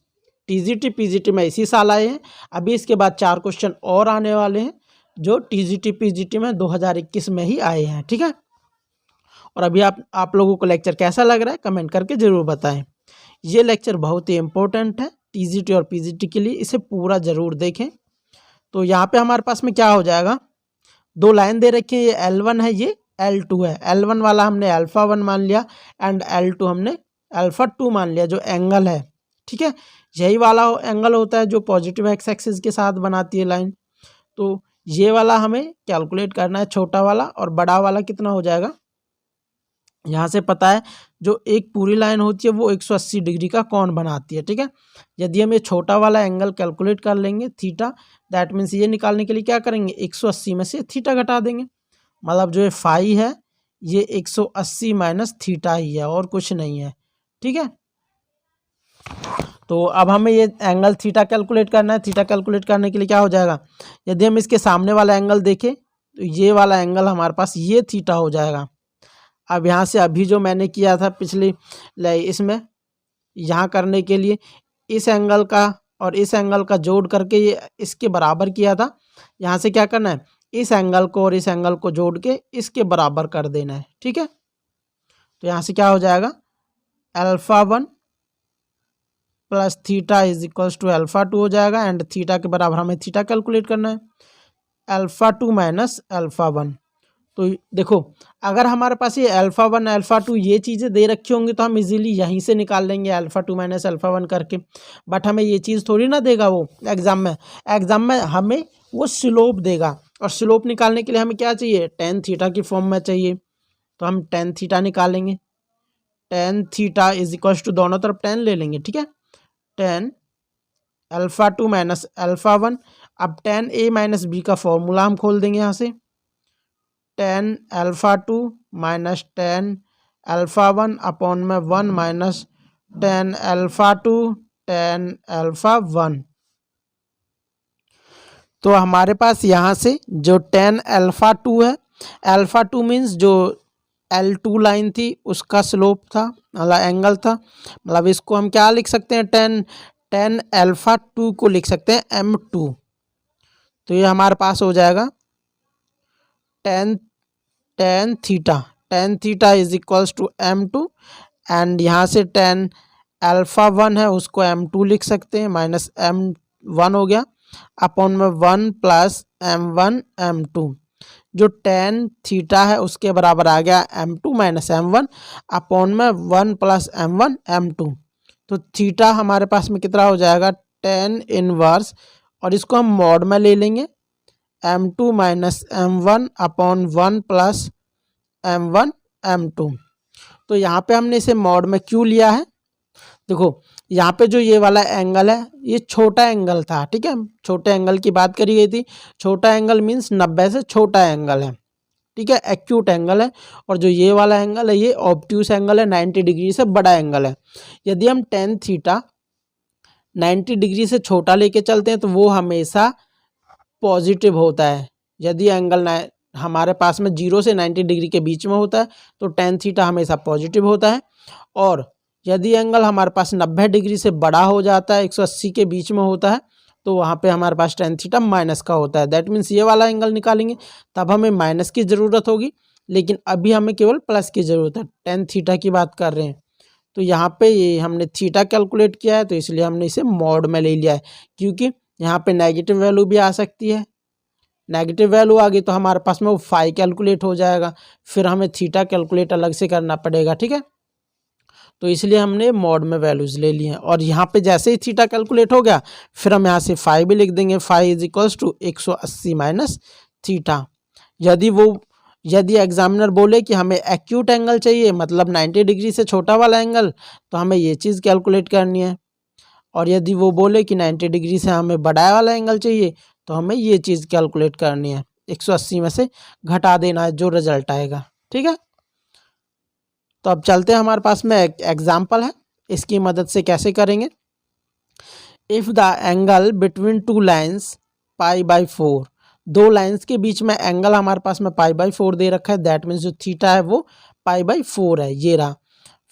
टीजीटी पीजीटी में इसी साल आए हैं, अभी इसके बाद 4 क्वेश्चन और आने वाले हैं जो टीजीटी पीजीटी में 2021 में ही आए हैं। ठीक है, और अभी आप लोगों को लेक्चर कैसा लग रहा है कमेंट करके ज़रूर बताएं। ये लेक्चर बहुत ही इम्पोर्टेंट है टीजीटी और पीजीटी के लिए, इसे पूरा ज़रूर देखें। तो यहाँ पे हमारे पास में क्या हो जाएगा, दो लाइन दे रखी है, ये L1 है, ये L2 है। L1 वाला हमने α1 मान लिया एंड L2 हमने α2 मान लिया जो एंगल है। ठीक है, यही वाला एंगल होता है जो पॉजिटिव एक्स एक्सिस के साथ बनाती है लाइन। तो ये वाला हमें कैलकुलेट करना है, छोटा वाला, और बड़ा वाला कितना हो जाएगा, यहाँ से पता है जो एक पूरी लाइन होती है वो 180 डिग्री का कोण बनाती है। ठीक है, यदि हम ये छोटा वाला एंगल कैलकुलेट कर लेंगे थीटा, दैट मीन्स ये निकालने के लिए क्या करेंगे, 180 में से थीटा घटा देंगे, मतलब जो ये फाई है ये 180 माइनस थीटा ही है और कुछ नहीं है। ठीक है, तो अब हमें ये एंगल थीटा कैलकुलेट करना है। थीटा कैलकुलेट करने के लिए क्या हो जाएगा, यदि हम इसके सामने वाला एंगल देखें तो ये वाला एंगल हमारे पास ये थीटा हो जाएगा। अब यहाँ से अभी जो मैंने किया था पिछली इसमें, यहाँ करने के लिए इस एंगल का और इस एंगल का जोड़ करके ये इसके बराबर किया था। यहाँ से क्या करना है, इस एंगल को और इस एंगल को जोड़ के इसके बराबर कर देना है। ठीक है, तो यहाँ से क्या हो जाएगा, α1 plus theta is equals to α2 हो जाएगा, एंड थीटा के बराबर हमें थीटा कैलकुलेट करना है, α2 माइनस α1। तो देखो अगर हमारे पास ये α1 α2 ये चीज़ें दे रखी होंगी तो हम इजीली यहीं से निकाल लेंगे α2 माइनस α1 करके, बट हमें ये चीज़ थोड़ी ना देगा वो एग्जाम में हमें वो स्लोप देगा, और स्लोप निकालने के लिए हमें क्या चाहिए, tan थीटा की फॉर्म में चाहिए। तो हम tan थीटा निकालेंगे, tan theta is equals to दोनों तरफ tan ले लेंगे। ठीक है, tan α2 माइनस α1। अब tan a माइनस बी का फॉर्मूला हम खोल देंगे यहाँ से, tan α2 माइनस tan α1 अपॉन में 1 माइनस tan α2 tan α1। तो हमारे पास यहाँ से जो tan α2 है, α2 मीन्स जो L2 लाइन थी उसका स्लोप था, मतलब एंगल था, मतलब इसको हम क्या लिख सकते हैं, tan α2 को लिख सकते हैं M2। तो ये हमारे पास हो जाएगा tan theta is equals to M2, and यहाँ से tan α1 है उसको M2 लिख सकते हैं, माइनस M1 हो गया अपॉन में 1 प्लस M1 M2। जो tan थीटा है उसके बराबर आ गया M2 माइनस M1 अपॉन में 1 प्लस M1 M2। तो थीटा हमारे पास में कितना हो जाएगा, tan इनवर्स, और इसको हम मॉड में ले लेंगे, M2 minus M1 upon 1 plus M1 M2। तो यहाँ पे हमने इसे मॉड में क्यों लिया है, देखो यहाँ पे जो ये वाला एंगल है ये छोटा एंगल था। ठीक है, छोटे एंगल की बात करी गई थी, छोटा एंगल मीन्स 90 से छोटा एंगल है। ठीक है, एक्यूट एंगल है, और जो ये वाला एंगल है ये ऑब्ट्यूस एंगल है, 90 डिग्री से बड़ा एंगल है। यदि हम tan थीटा 90 डिग्री से छोटा लेके चलते हैं तो वो हमेशा पॉजिटिव होता है। यदि एंगल हमारे पास में 0 से 90 डिग्री के बीच में होता है तो tan थीटा हमेशा पॉजिटिव होता है, और यदि एंगल हमारे पास 90 डिग्री से बड़ा हो जाता है, 180 के बीच में होता है, तो वहाँ पे हमारे पास tan थीटा माइनस का होता है। दैट मीन्स ये वाला एंगल निकालेंगे तब हमें माइनस की ज़रूरत होगी, लेकिन अभी हमें केवल प्लस की ज़रूरत है। tan थीटा की बात कर रहे हैं, तो यहाँ पे ये हमने थीटा कैलकुलेट किया है, तो इसलिए हमने इसे मॉड में ले लिया है, क्योंकि यहाँ पे नेगेटिव वैल्यू भी आ सकती है। नेगेटिव वैल्यू आ गई तो हमारे पास में वो फाई कैलकुलेट हो जाएगा, फिर हमें थीटा कैलकुलेट अलग से करना पड़ेगा। ठीक है, तो इसलिए हमने मॉड में वैल्यूज़ ले लिए हैं। और यहाँ पे जैसे ही थीटा कैलकुलेट हो गया, फिर हम यहाँ से फाई भी लिख देंगे। Phi is equals to 180 minus theta. यदि एग्जामिनर बोले कि हमें एक्यूट एंगल चाहिए, मतलब 90 डिग्री से छोटा वाला एंगल, तो हमें ये चीज़ कैलकुलेट करनी है। और यदि वो बोले कि 90 डिग्री से हमें बड़ा वाला एंगल चाहिए, तो हमें ये चीज़ कैलकुलेट करनी है। 180 में से घटा देना है जो रिजल्ट आएगा। ठीक है, तो अब चलते हैं, हमारे पास में एक एग्जाम्पल है, इसकी मदद से कैसे करेंगे। If the angle between two lines π/4, दो लाइन्स के बीच में एंगल हमारे पास में π/4 दे रखा है, दैट मीन्स जो थीटा है वो π/4 है, ये रहा।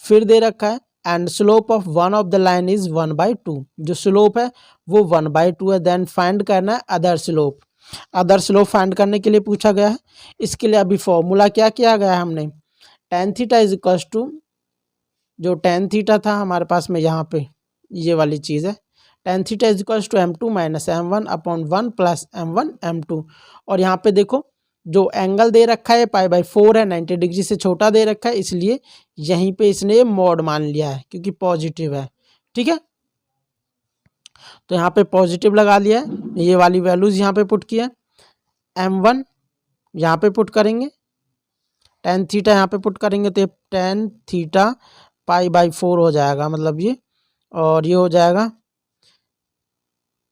फिर दे रखा है and slope of one of the line is 1/2, जो स्लोप है वो 1/2 है। देन फाइंड करना है other slope. Other slope find करने के लिए पूछा गया है। इसके लिए अभी फॉर्मूला क्या किया गया है हमने, tan theta is equals to, जो tan थीटा था हमारे पास में यहाँ पे ये वाली चीज़ है, tan theta is equals to m2 minus m1 upon 1 plus m1 m2। और यहाँ पे देखो जो एंगल दे रखा है π/4 है, 90 डिग्री से छोटा दे रखा है, इसलिए यहीं पे इसने मॉड मान लिया है क्योंकि पॉजिटिव है। ठीक है, तो यहाँ पे पॉजिटिव लगा लिया है, ये वाली वैल्यूज यहाँ पे पुट किया, m1 यहाँ पे पुट करेंगे, tan थीटा यहाँ पे पुट करेंगे, तो tan थीटा π/4 हो जाएगा, मतलब ये, और ये हो जाएगा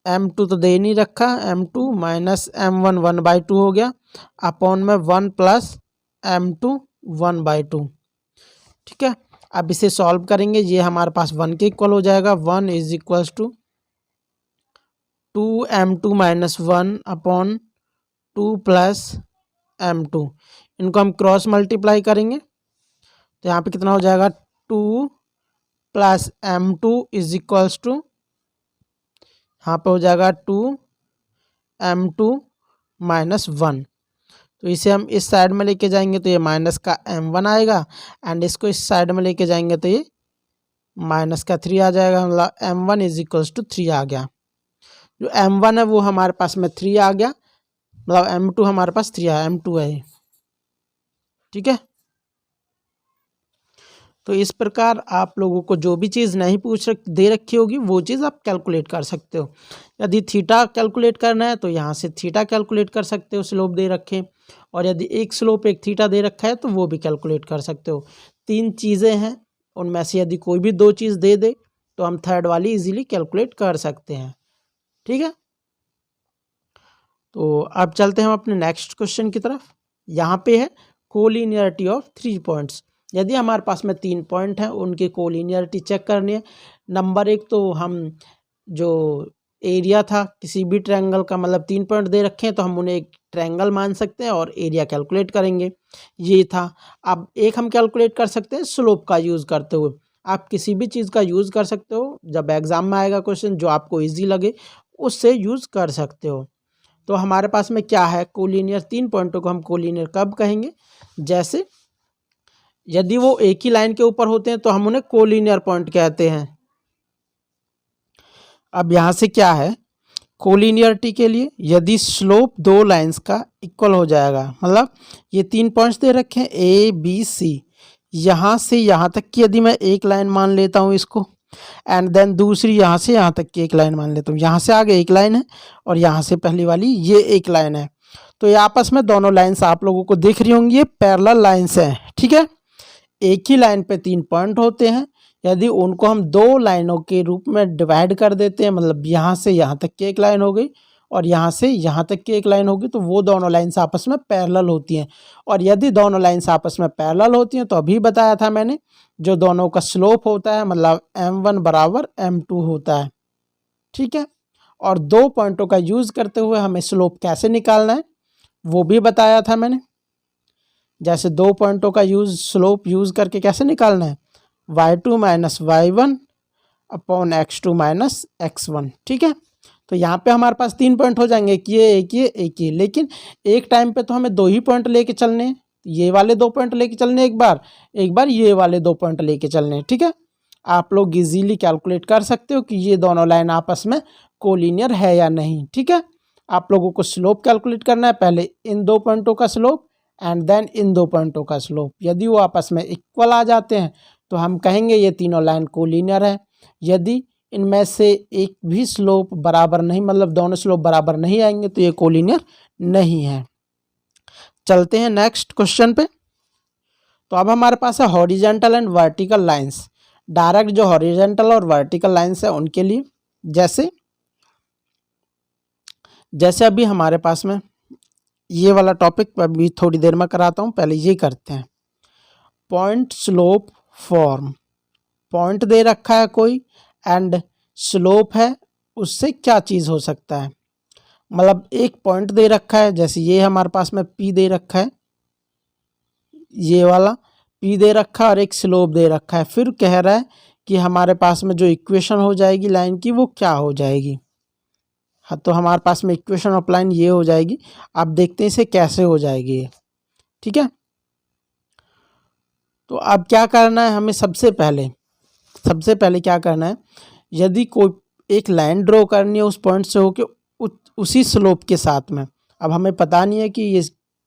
m2 तो दे नहीं रखा, m2 माइनस m1 1/2 हो गया, अपॉन में 1 प्लस m2 1/2। ठीक है, अब इसे सॉल्व करेंगे, ये हमारे पास 1 के इक्वल हो जाएगा। 1 is equals to 2m2 minus 1 upon 2 plus m2, इनको हम क्रॉस मल्टीप्लाई करेंगे, तो यहाँ पे कितना हो जाएगा, 2 plus m2 is equals to, यहाँ पे हो जाएगा 2m2 माइनस 1। तो इसे हम इस साइड में लेके जाएंगे तो ये माइनस का m1 आएगा, एंड इसको इस साइड में लेके जाएंगे तो ये माइनस का 3 आ जाएगा, मतलब m1 इज इक्वल्स टू 3 आ गया। जो m1 है वो हमारे पास में 3 आ गया, मतलब m2 हमारे पास 3 आया, m2 है। ठीक है, तो इस प्रकार आप लोगों को जो भी चीज़ नहीं दे रखी होगी वो चीज़ आप कैलकुलेट कर सकते हो। यदि थीटा कैलकुलेट करना है तो यहाँ से थीटा कैलकुलेट कर सकते हो, स्लोप दे रखे, और यदि एक स्लोप एक थीटा दे रखा है तो वो भी कैलकुलेट कर सकते हो। 3 चीज़ें हैं, उनमें से यदि कोई भी 2 चीज़ दे दे तो हम थर्ड वाली इजीली कैलकुलेट कर सकते हैं। ठीक है, तो अब चलते हैं हम अपने नेक्स्ट क्वेश्चन की तरफ। यहाँ पे है कोलिनियरिटी ऑफ 3 पॉइंट्स। यदि हमारे पास में 3 पॉइंट हैं, उनकी कोलिनियरिटी चेक करनी है। नंबर 1 तो हम जो एरिया था किसी भी ट्रायंगल का, मतलब 3 पॉइंट दे रखे हैं तो हम उन्हें एक ट्रायंगल मान सकते हैं और एरिया कैलकुलेट करेंगे, ये था। अब एक हम कैलकुलेट कर सकते हैं स्लोप का यूज़ करते हुए। आप किसी भी चीज़ का यूज़ कर सकते हो, जब एग्ज़ाम में आएगा क्वेश्चन जो आपको ईजी लगे उससे यूज़ कर सकते हो। तो हमारे पास में क्या है, कोलिनियर 3 पॉइंटों को हम कोलिनियर कब कहेंगे, जैसे यदि वो एक ही लाइन के ऊपर होते हैं तो हम उन्हें कोलिनियर पॉइंट कहते हैं। अब यहाँ से क्या है, कोलिनियरिटी के लिए यदि स्लोप 2 लाइंस का इक्वल हो जाएगा, मतलब ये 3 पॉइंट्स दे रखे हैं A B C, यहाँ से यहाँ तक की यदि मैं एक लाइन मान लेता हूँ इसको, एंड देन दूसरी यहाँ से यहाँ तक की एक लाइन मान लेता हूँ, यहाँ से आगे एक लाइन है और यहाँ से पहली वाली ये एक लाइन है, तो ये आपस में दोनों लाइन्स आप लोगों को दिख रही होंगी, ये पैरेलल लाइन्स हैं। ठीक है, एक ही लाइन पे 3 पॉइंट होते हैं, यदि उनको हम 2 लाइनों के रूप में डिवाइड कर देते हैं, मतलब यहाँ से यहाँ तक की एक लाइन हो गई और यहाँ से यहाँ तक की एक लाइन होगी, तो वो दोनों लाइन्स आपस में पैरेलल होती हैं। और यदि दोनों लाइन्स आपस में पैरेलल होती हैं तो अभी बताया था मैंने, जो दोनों का स्लोप होता है मतलब m1 बराबर m2 होता है। ठीक है, और 2 पॉइंटों का यूज़ करते हुए हमें स्लोप कैसे निकालना है वो भी बताया था मैंने। जैसे 2 पॉइंटों का स्लोप यूज़ करके कैसे निकालना है, y2 minus y1 upon x2 minus x1। ठीक है, तो यहाँ पे हमारे पास 3 पॉइंट हो जाएंगे, एक ये, लेकिन एक टाइम पे तो हमें 2 ही पॉइंट लेके चलने हैं। ये वाले 2 पॉइंट लेके चलने एक बार ये वाले 2 पॉइंट लेके चलने। ठीक है, आप लोग इजीली कैलकुलेट कर सकते हो कि ये दोनों लाइन आपस में कोलिनियर है या नहीं। ठीक है, आप लोगों को स्लोप कैलकुलेट करना है, पहले इन 2 पॉइंटों का स्लोप एंड देन इन 2 पॉइंटों का स्लोप। यदि वो आपस में इक्वल आ जाते हैं तो हम कहेंगे ये तीनों लाइन कोलिनियर है। यदि इनमें से एक भी स्लोप बराबर नहीं, मतलब दोनों स्लोप बराबर नहीं आएंगे, तो ये कोलिनियर नहीं है। चलते हैं नेक्स्ट क्वेश्चन पे। तो अब हमारे पास है horizontal and vertical lines. Direct जो हॉरिजेंटल और वर्टिकल लाइंस है उनके लिए जैसे अभी हमारे पास में ये वाला टॉपिक अभी थोड़ी देर में कराता हूँ, पहले ये करते हैं। पॉइंट स्लोप फॉर्म, पॉइंट दे रखा है कोई एंड स्लोप है, उससे क्या चीज़ हो सकता है। मतलब एक पॉइंट दे रखा है, जैसे ये हमारे पास में P दे रखा है, ये वाला P दे रखा है और एक स्लोप दे रखा है। फिर कह रहा है कि हमारे पास में जो इक्वेशन हो जाएगी लाइन की वो क्या हो जाएगी। हाँ, तो हमारे पास में इक्वेशन ऑफ लाइन ये हो जाएगी। आप देखते हैं इसे कैसे हो जाएगी ये। ठीक है, तो अब क्या करना है हमें, सबसे पहले क्या करना है, यदि कोई एक लाइन ड्रॉ करनी है उस पॉइंट से होके उसी स्लोप के साथ में। अब हमें पता नहीं है कि ये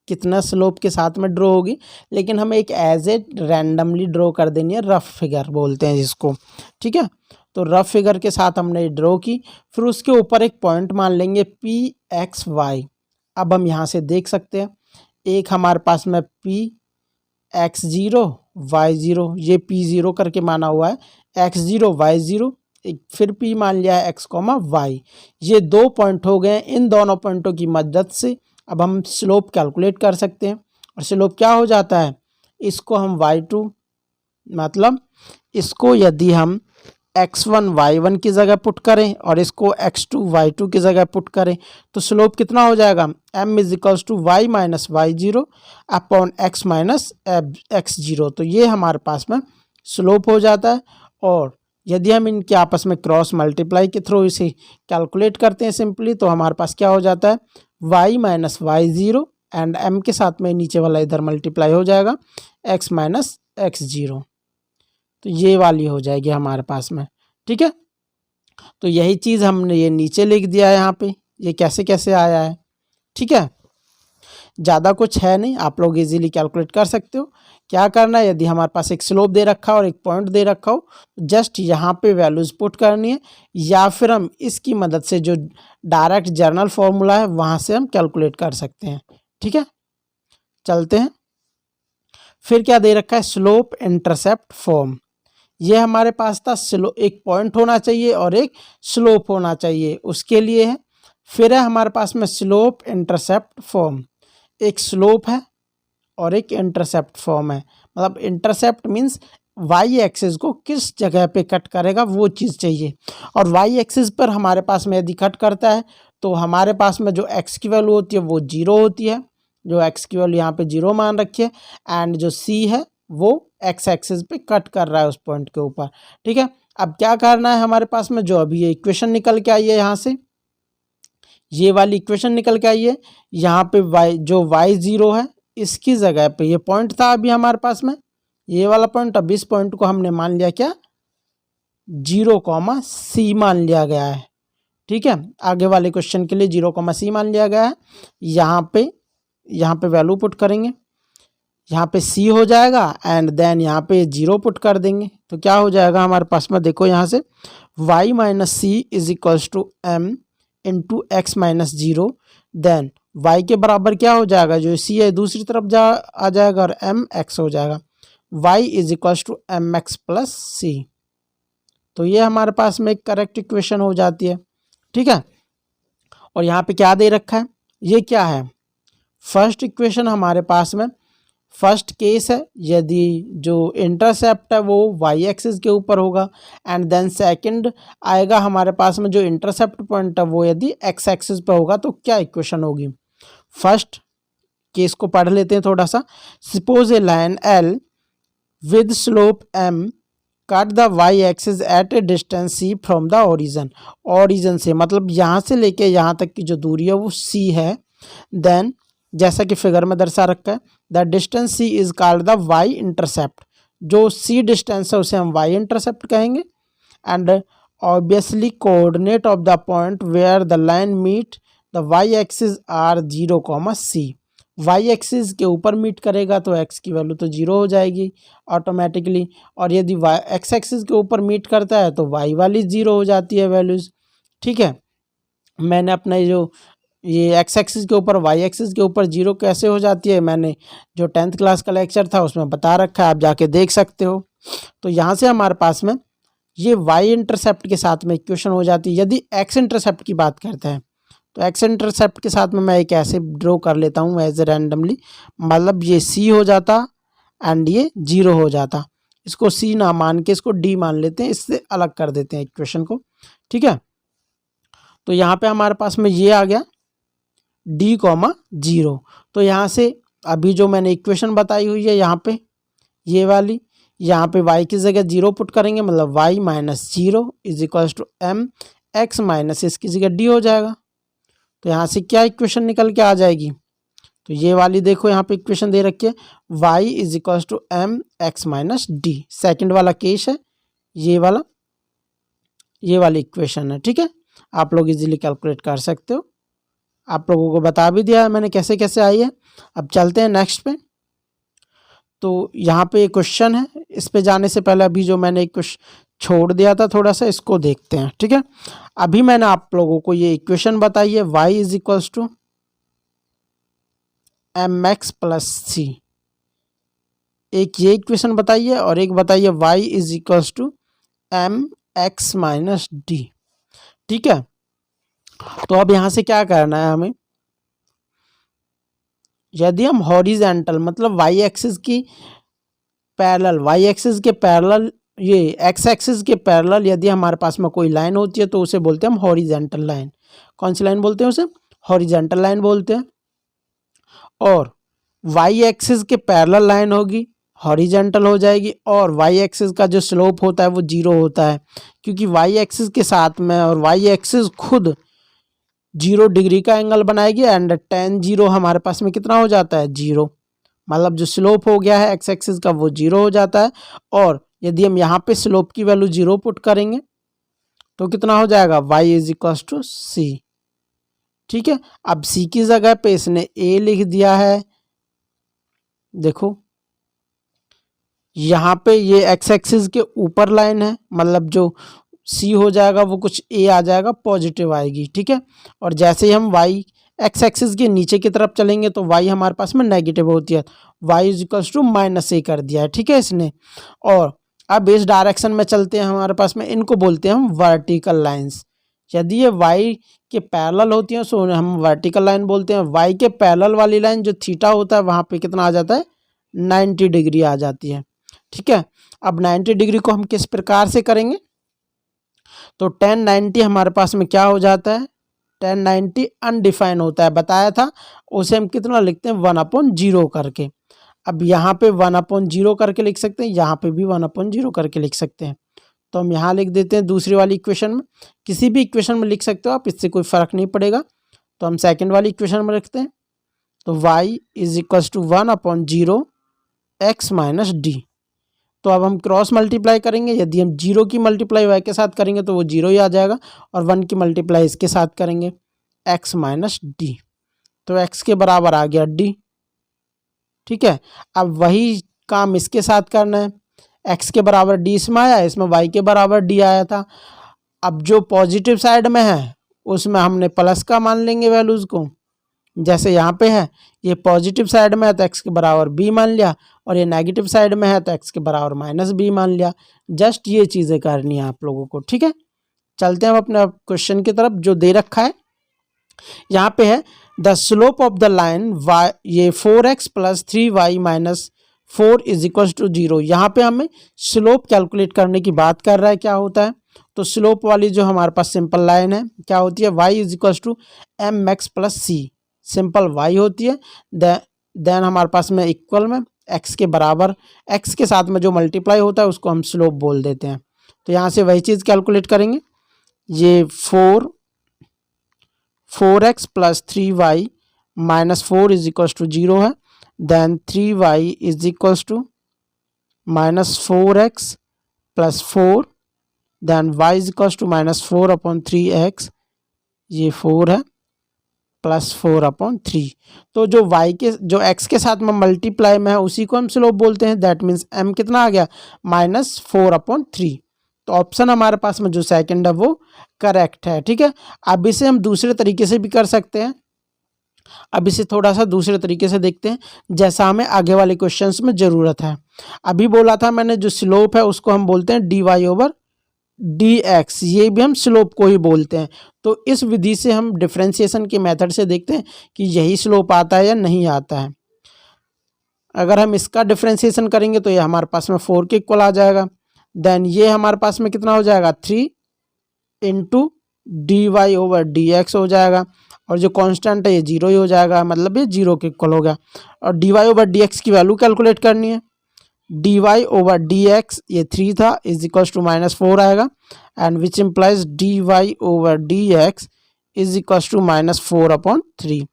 कितना स्लोप के साथ में ड्रॉ होगी, लेकिन हमें एक एज ए रैंडमली ड्रॉ कर देनी है, रफ फिगर बोलते हैं जिसको। ठीक है, तो रफ फिगर के साथ हमने ड्रॉ की, फिर उसके ऊपर एक पॉइंट मान लेंगे PXY। अब हम यहाँ से देख सकते हैं, एक हमारे पास में PX0 Y0, ये P0 करके माना हुआ है, X0 Y0, फिर P मान लिया है X, Y। ये 2 पॉइंट हो गए। इन दोनों पॉइंटों की मदद से अब हम स्लोप कैलकुलेट कर सकते हैं। और स्लोप क्या हो जाता है, इसको हम y2, मतलब इसको यदि हम x1 y1 की जगह पुट करें और इसको x2 y2 की जगह पुट करें तो स्लोप कितना हो जाएगा, m = y minus y0 upon x minus x0। तो ये हमारे पास में स्लोप हो जाता है। और यदि हम इनके आपस में क्रॉस मल्टीप्लाई के थ्रू इसे कैलकुलेट करते हैं सिंपली, तो हमारे पास क्या हो जाता है, y minus y0 and m के साथ में नीचे वाला इधर मल्टीप्लाई हो जाएगा x माइनस x0। तो ये वाली हो जाएगी हमारे पास में। ठीक है, तो यही चीज़ हमने ये नीचे लिख दिया है यहाँ पे, ये कैसे कैसे आया है। ठीक है, ज़्यादा कुछ है नहीं, आप लोग इजीली कैलकुलेट कर सकते हो। क्या करना है, यदि हमारे पास एक स्लोप दे रखा हो और एक पॉइंट दे रखा हो, जस्ट यहाँ पे वैल्यूज़ पुट करनी है, या फिर हम इसकी मदद से जो डायरेक्ट जर्नल फॉर्मूला है वहाँ से हम कैलकुलेट कर सकते हैं। ठीक है, चलते हैं। फिर क्या दे रखा है, स्लोप इंटरसेप्ट फॉर्म। ये हमारे पास था, एक पॉइंट होना चाहिए और एक स्लोप होना चाहिए, उसके लिए है। फिर है हमारे पास में स्लोप इंटरसेप्ट फॉर्म, एक स्लोप है और एक इंटरसेप्ट फॉर्म है। मतलब इंटरसेप्ट मीन्स वाई एक्सिस को किस जगह पे कट करेगा वो चीज़ चाहिए। और वाई एक्सिस पर हमारे पास में यदि कट करता है तो हमारे पास में जो एक्स की वैल्यू होती है वो 0 होती है, जो एक्स की वैल्यू यहाँ पे 0 मान रखी है, एंड जो सी है वो एक्स एक्सिस पे कट कर रहा है उस पॉइंट के ऊपर। ठीक है, अब क्या करना है हमारे पास में, जो अभी ये इक्वेशन निकल के आई है यहाँ से, ये वाली इक्वेशन निकल के आई है, यहाँ पे y जो y0 है इसकी जगह पे ये पॉइंट था अभी हमारे पास में, ये वाला पॉइंट। अब इस पॉइंट को हमने मान लिया क्या, 0, C मान लिया गया है। ठीक है, आगे वाले क्वेश्चन के लिए 0, C मान लिया गया है। यहाँ पे वैल्यू पुट करेंगे, यहाँ पे C हो जाएगा एंड देन यहाँ पे 0 पुट कर देंगे, तो क्या हो जाएगा हमारे पास में, देखो यहाँ से y minus C = m into x minus 0। Then y के बराबर क्या हो जाएगा, जो C है दूसरी तरफ आ जाएगा और mx हो जाएगा, y = mx प्लस C। तो ये हमारे पास में एक करेक्ट इक्वेशन हो जाती है। ठीक है, और यहाँ पे क्या दे रखा है, ये क्या है, फर्स्ट इक्वेशन हमारे पास में फर्स्ट केस है, यदि जो इंटरसेप्ट है वो वाई एक्सिस के ऊपर होगा, एंड देन सेकंड आएगा हमारे पास में जो इंटरसेप्ट पॉइंट है वो यदि एक्स एक्सिस पे होगा, तो क्या इक्वेशन होगी। फर्स्ट केस को पढ़ लेते हैं थोड़ा सा। Suppose a line L with slope M cut the y axis at a distance c from the origin, origin से मतलब यहाँ से लेके यहाँ तक की जो दूरी है वो सी है। देन जैसा कि फिगर में दर्शा रखा है, the distance c is called the y intercept, जो सी डिस्टेंस है उसे हम वाई इंटरसेप्ट कहेंगे। And obviously coordinate of the point where the line meet the y axis are 0, c. Y axis के ऊपर मीट करेगा तो एक्स की वैल्यू तो 0 हो जाएगी ऑटोमेटिकली, और यदि वाई एक्स एक्सिस के ऊपर मीट करता है तो वाई वाली 0 हो जाती है वैल्यूज़। ठीक है, मैंने अपना जो ये एक्स एक्सिस के ऊपर वाई एक्सिस के ऊपर 0 कैसे हो जाती है, मैंने जो 10th क्लास का लेक्चर था उसमें बता रखा है, आप जाके देख सकते हो। तो यहाँ से हमारे पास में ये वाई इंटरसेप्ट के साथ में इक्वेशन हो जाती है। यदि एक्स इंटरसेप्ट की बात करते हैं तो एक्स इंटरसेप्ट के साथ में मैं एक ऐसे ड्रॉ कर लेता हूँ एज ए रैंडमली, मतलब ये सी हो जाता एंड ये 0 हो जाता। इसको सी ना मान के इसको डी मान लेते हैं, इससे अलग कर देते हैं इक्वेशन को। ठीक है, तो यहाँ पे हमारे पास में ये आ गया डी, 0। तो यहाँ से अभी जो मैंने इक्वेशन बताई हुई है यहाँ पे ये वाली, यहाँ पे y की जगह 0 पुट करेंगे, मतलब y minus 0 is equals to M x minus इसकी जगह डी हो जाएगा। तो यहाँ से क्या इक्वेशन निकल के आ जाएगी, तो ये वाली देखो यहाँ पे इक्वेशन दे रखी है y is equals to M x minus d. Second वाला केस है ये वाला, ये वाली इक्वेशन है। ठीक है, आप लोग इजीली कैलकुलेट कर सकते हो, आप लोगों को बता भी दिया है मैंने कैसे कैसे आई है। अब चलते हैं नेक्स्ट पे। तो यहाँ पे एक क्वेश्चन है, इस पे जाने से पहले अभी जो मैंने एक क्वेश्चन छोड़ दिया था थोड़ा सा, इसको देखते हैं। ठीक है, अभी मैंने आप लोगों को ये इक्वेशन बताई है y is equals to M x plus C, एक ये इक्वेशन बताई है और एक बताइए y is equals to M x minus D. ठीक है, तो अब यहाँ से क्या करना है हमें, यदि हम हॉरिजेंटल मतलब वाई एक्सिस की पैरेलल, वाई एक्सिस के पैरेलल ये एक्स एक्सिस के पैरेलल यदि हमारे पास में कोई लाइन होती है तो उसे बोलते हैं हम हॉरिजेंटल लाइन। कौन सी लाइन बोलते हैं उसे, हॉरिजेंटल लाइन बोलते हैं। और वाई एक्सिस के पैरेलल लाइन होगी हॉरिजेंटल हो जाएगी, और वाई एक्सिस का जो स्लोप होता है वो 0 होता है, क्योंकि वाई एक्सिस के साथ में और वाई एक्सिस खुद 0 डिग्री का एंगल बनाएगी एंड tan 0 हमारे पास में कितना हो जाता है 0, मतलब जो स्लोप हो गया है एक्स एक्सिस का वो 0 हो जाता है। और यदि हम यहाँ पे स्लोप की वैल्यू 0 पुट करेंगे तो कितना हो जाएगा y इज इक्वल टू सी। ठीक है, अब c की जगह पे इसने a लिख दिया है, देखो यहाँ पे ये एक्स एक्सिस के ऊपर लाइन है, मतलब जो सी हो जाएगा वो कुछ ए आ जाएगा, पॉजिटिव आएगी। ठीक है, और जैसे ही हम वाई एक्स एक्सिस के नीचे की तरफ चलेंगे तो वाई हमारे पास में नेगेटिव होती है, Y is equals to minus A कर दिया है। ठीक है इसने, और अब इस डायरेक्शन में चलते हैं, हमारे पास में इनको बोलते हैं हम वर्टिकल लाइंस। यदि ये वाई के पैरेलल होती हैं तो हम वर्टिकल लाइन बोलते हैं। वाई के पैरेलल वाली लाइन जो थीटा होता है वहाँ पे कितना आ जाता है 90 डिग्री आ जाती है। ठीक है, अब 90 डिग्री को हम किस प्रकार से करेंगे, तो tan 90 हमारे पास में क्या हो जाता है, tan 90 अनडिफाइन होता है, बताया था, उसे हम कितना लिखते हैं 1/0 करके। अब यहाँ पे 1/0 करके लिख सकते हैं, यहाँ पे भी 1/0 करके लिख सकते हैं। तो हम यहाँ लिख देते हैं दूसरी वाली इक्वेशन में, किसी भी इक्वेशन में लिख सकते हो आप, इससे कोई फर्क नहीं पड़ेगा। तो हम सेकेंड वाली इक्वेशन में रखते हैं, तो y is equal to 1/0 x minus d. तो अब हम क्रॉस मल्टीप्लाई करेंगे, यदि हम 0 की मल्टीप्लाई y के साथ करेंगे तो वो 0 ही आ जाएगा, और 1 की मल्टीप्लाई इसके साथ करेंगे x माइनस डी, तो x के बराबर आ गया d। ठीक है, अब वही काम इसके साथ करना है, x के बराबर d इसमें आया, इसमें y के बराबर d आया था। अब जो पॉजिटिव साइड में है उसमें हमने प्लस का मान लेंगे वैल्यूज़ को, जैसे यहाँ पे है ये पॉजिटिव साइड में है तो x के बराबर b मान लिया, और ये नेगेटिव साइड में है तो x के बराबर माइनस b मान लिया। जस्ट ये चीज़ें करनी है आप लोगों को। ठीक है, चलते हैं हम अपने क्वेश्चन की तरफ जो दे रखा है। यहाँ पे है the slope of the line y, ये 4x plus 3y minus 4 is equal to 0। यहाँ पे हमें स्लोप कैलकुलेट करने की बात कर रहा है, क्या होता है, तो स्लोप वाली जो हमारे पास सिंपल लाइन है क्या होती है, y is equal to M x plus c, simple y होती है। देन हमारे पास में इक्वल में एक्स के बराबर, एक्स के साथ में जो मल्टीप्लाई होता है उसको हम स्लोप बोल देते हैं। तो यहाँ से वही चीज़ कैलकुलेट करेंगे। ये 4x plus 3y minus 4 is equals to 0 है। Then 3y is equals to minus 4x plus 4, then y is equals to minus 4/3x, ये 4 है, प्लस 4/3। तो जो y के जो x के साथ में मल्टीप्लाई में है उसी को हम स्लोप बोलते हैं। दैट मीन्स m कितना आ गया, -4/3। तो ऑप्शन हमारे पास में जो सेकंड है वो करेक्ट है। ठीक है, अब इसे हम दूसरे तरीके से भी कर सकते हैं। अब इसे थोड़ा सा दूसरे तरीके से देखते हैं, जैसा हमें आगे वाले क्वेश्चंस में ज़रूरत है। अभी बोला था मैंने जो स्लोप है उसको हम बोलते हैं dy/dx, ये भी हम स्लोप को ही बोलते हैं। तो इस विधि से हम डिफरेंशिएशन के मेथड से देखते हैं कि यही स्लोप आता है या नहीं आता है। अगर हम इसका डिफरेंशिएशन करेंगे तो ये हमारे पास में 4 के इक्वल आ जाएगा। देन ये हमारे पास में कितना हो जाएगा, 3 इंटू dy/dx हो जाएगा, और जो कांस्टेंट है ये 0 ही हो जाएगा, मतलब ये 0 के इक्वल हो गया। और dy/dx की वैल्यू कैलकुलेट करनी है। dy/dx ये 3 था, इज इक्वल्स टू -4 आएगा, and which implies dy/dx is equals to -4/3।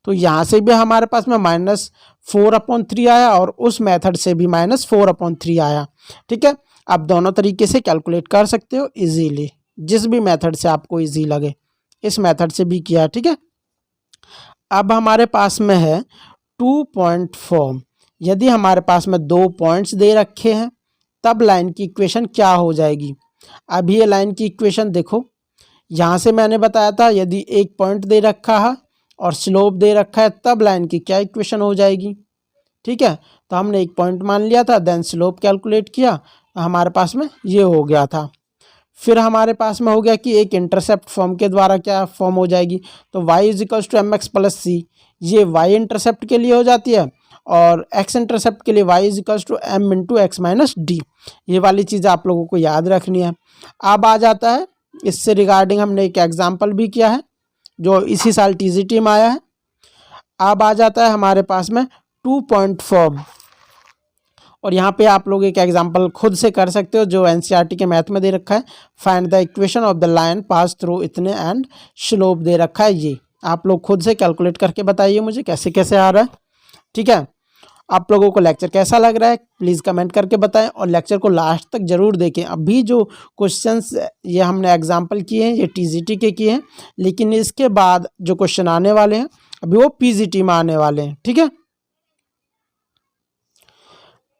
तो यहाँ से भी हमारे पास में -4/3 आया और उस मेथड से भी -4/3 आया। ठीक है, आप दोनों तरीके से कैलकुलेट कर सकते हो इजीली, जिस भी मेथड से आपको इजी लगे, इस मेथड से भी किया। ठीक है, अब हमारे पास में है 2 पॉइंट फॉर्म। यदि हमारे पास में 2 पॉइंट्स दे रखे हैं तब लाइन की इक्वेशन क्या हो जाएगी। अब ये लाइन की इक्वेशन देखो, यहाँ से मैंने बताया था यदि एक पॉइंट दे रखा है और स्लोप दे रखा है तब लाइन की क्या इक्वेशन हो जाएगी। ठीक है, तो हमने एक पॉइंट मान लिया था, देन स्लोप कैलकुलेट किया, हमारे पास में ये हो गया था। फिर हमारे पास में हो गया कि एक इंटरसेप्ट फॉर्म के द्वारा क्या फॉर्म हो जाएगी, तो y is equals to mx plus C, ये y इंटरसेप्ट के लिए हो जाती है, और x इंटरसेप्ट के लिए y is equals to m into x minus d. ये वाली चीज़ आप लोगों को याद रखनी है। अब आ जाता है, इससे रिगार्डिंग हमने एक एग्जाम्पल भी किया है जो इसी साल TGT में आया है। अब आ जाता है हमारे पास में 2 पॉइंट फॉर्म, और यहाँ पे आप लोग एक एग्जांपल खुद से कर सकते हो जो एनसीईआरटी के मैथ में दे रखा है। Find the equation of the line pass through इतने एंड स्लोप दे रखा है। ये आप लोग खुद से कैलकुलेट करके बताइए मुझे कैसे कैसे आ रहा है। ठीक है, आप लोगों को लेक्चर कैसा लग रहा है प्लीज़ कमेंट करके बताएं, और लेक्चर को लास्ट तक ज़रूर देखें। अभी जो क्वेश्चंस ये हमने एग्जांपल किए हैं ये टीजीटी के किए हैं, लेकिन इसके बाद जो क्वेश्चन आने वाले हैं अभी वो पीजीटी में आने वाले हैं। ठीक है,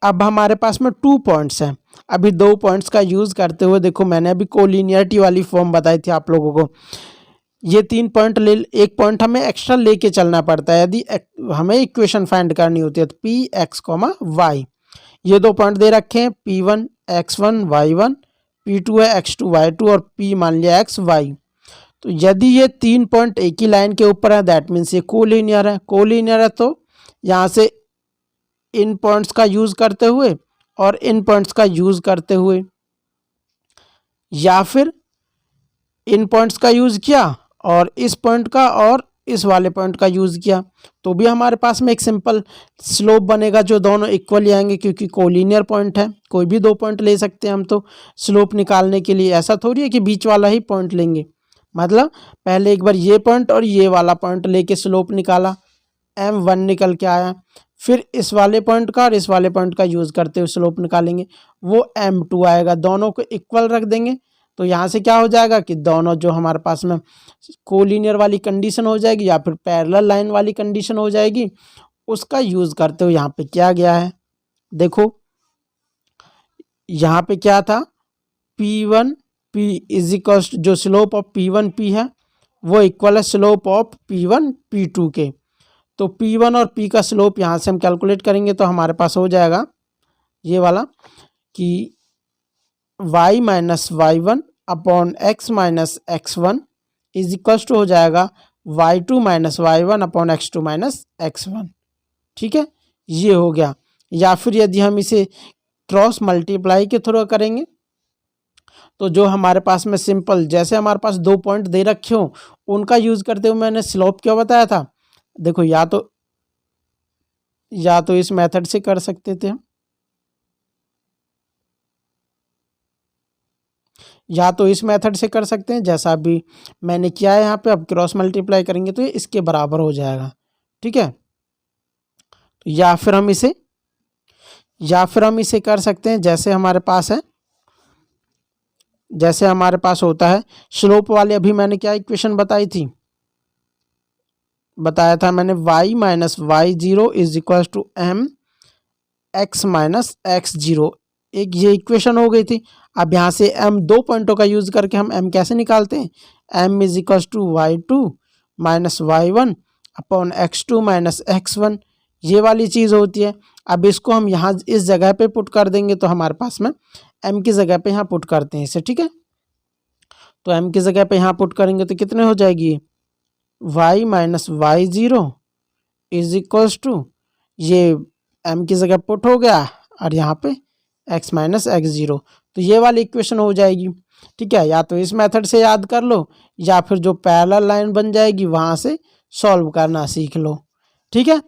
अब हमारे पास में 2 पॉइंट्स हैं। अभी 2 पॉइंट्स का यूज़ करते हुए देखो, मैंने अभी कोलिनियरिटी वाली फॉर्म बताई थी आप लोगों को। ये 3 पॉइंट ले, एक पॉइंट हमें एक्स्ट्रा लेके चलना पड़ता है यदि हमें इक्वेशन फाइंड करनी होती है। तो Px, y, ये 2 पॉइंट दे रखे हैं, P1 x1 y1, P2 है x2 y2, और P मान लिया x y। तो यदि ये 3 पॉइंट एक ही लाइन के ऊपर है दैट मीन्स ये कोलिनियर है। कोलिनियर है तो यहाँ से इन पॉइंट्स का यूज़ करते हुए और इन पॉइंट्स का यूज़ करते हुए, या फिर इन पॉइंट्स का यूज़ किया और इस पॉइंट का और इस वाले पॉइंट का यूज़ किया, तो भी हमारे पास में एक सिंपल स्लोप बनेगा जो दोनों इक्वल आएंगे, क्योंकि कोलिनियर पॉइंट है। कोई भी 2 पॉइंट ले सकते हैं हम तो स्लोप निकालने के लिए, ऐसा थोड़ी है कि बीच वाला ही पॉइंट लेंगे। मतलब पहले एक बार ये पॉइंट और ये वाला पॉइंट लेके स्लोप निकाला, m1 निकल के आया, फिर इस वाले पॉइंट का और इस वाले पॉइंट का यूज़ करते हुए स्लोप निकालेंगे, वो m2 आएगा। दोनों को इक्वल रख देंगे तो यहाँ से क्या हो जाएगा कि दोनों जो हमारे पास में कोलिनियर वाली कंडीशन हो जाएगी या फिर पैरेलल लाइन वाली कंडीशन हो जाएगी, उसका यूज़ करते हुए यहाँ पे क्या गया है देखो, यहाँ पे क्या था, P1P इज इक्वल्स जो स्लोप ऑफ P1P है वो इक्वल है स्लोप ऑफ P1P2 के। तो P1 और P का स्लोप यहाँ से हम कैलकुलेट करेंगे तो हमारे पास हो जाएगा ये वाला कि y minus y1 upon x minus x1 is equals to हो जाएगा y2 minus y1 upon x2 minus x1। ठीक है, ये हो गया। या फिर यदि हम इसे क्रॉस मल्टीप्लाई के थ्रू करेंगे तो जो हमारे पास में सिंपल, जैसे हमारे पास 2 पॉइंट दे रखे हो उनका यूज़ करते हुए मैंने स्लोप क्या बताया था, देखो या तो या तो इस मेथड से कर सकते थे, या तो इस मेथड से कर सकते हैं जैसा अभी मैंने किया है यहाँ पे। अब क्रॉस मल्टीप्लाई करेंगे तो ये इसके बराबर हो जाएगा, ठीक है। या फिर हम इसे कर सकते हैं जैसे हमारे पास है, जैसे हमारे पास होता है स्लोप वाले। अभी मैंने क्या इक्वेशन बताया था मैंने, y minus y zero is equal to M x minus x zero. एक ये इक्वेशन हो गई थी। अब यहाँ से m दो पॉइंटों का यूज करके हम m कैसे निकालते हैं, m is equal to y two minus y one upon x two minus x one, ये वाली चीज़ होती है। अब इसको हम यहाँ इस जगह पे पुट कर देंगे तो हमारे पास में m की जगह पे यहाँ पुट करते हैं इसे, ठीक है। तो m की जगह पे यहाँ पुट करेंगे तो कितने हो जाएगी, y minus y zero is equals to, ये m की जगह पुट हो गया और यहाँ पे x माइनस एक्स जीरो, तो ये वाली इक्वेशन हो जाएगी, ठीक है। या तो इस मेथड से याद कर लो या फिर जो पैरेलल लाइन बन जाएगी वहाँ से सॉल्व करना सीख लो, ठीक है।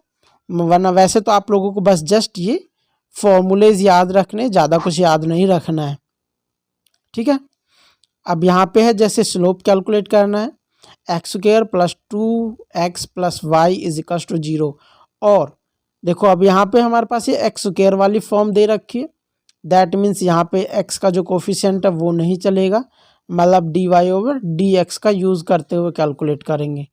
वरना वैसे तो आप लोगों को बस जस्ट ये फॉर्मूलेज याद रखने, ज़्यादा कुछ याद नहीं रखना है, ठीक है। अब यहाँ पे है जैसे स्लोप कैलकुलेट करना है, x square plus two x plus y is equal to zero. और देखो अब यहाँ पे हमारे पास ये एक्स स्क्वायर वाली फॉर्म दे रखी है, दैट मीन्स यहाँ पे एक्स का जो कोफिशिएंट है वो नहीं चलेगा, मतलब d Y over D x का यूज़ करते हुए कैलकुलेट करेंगे।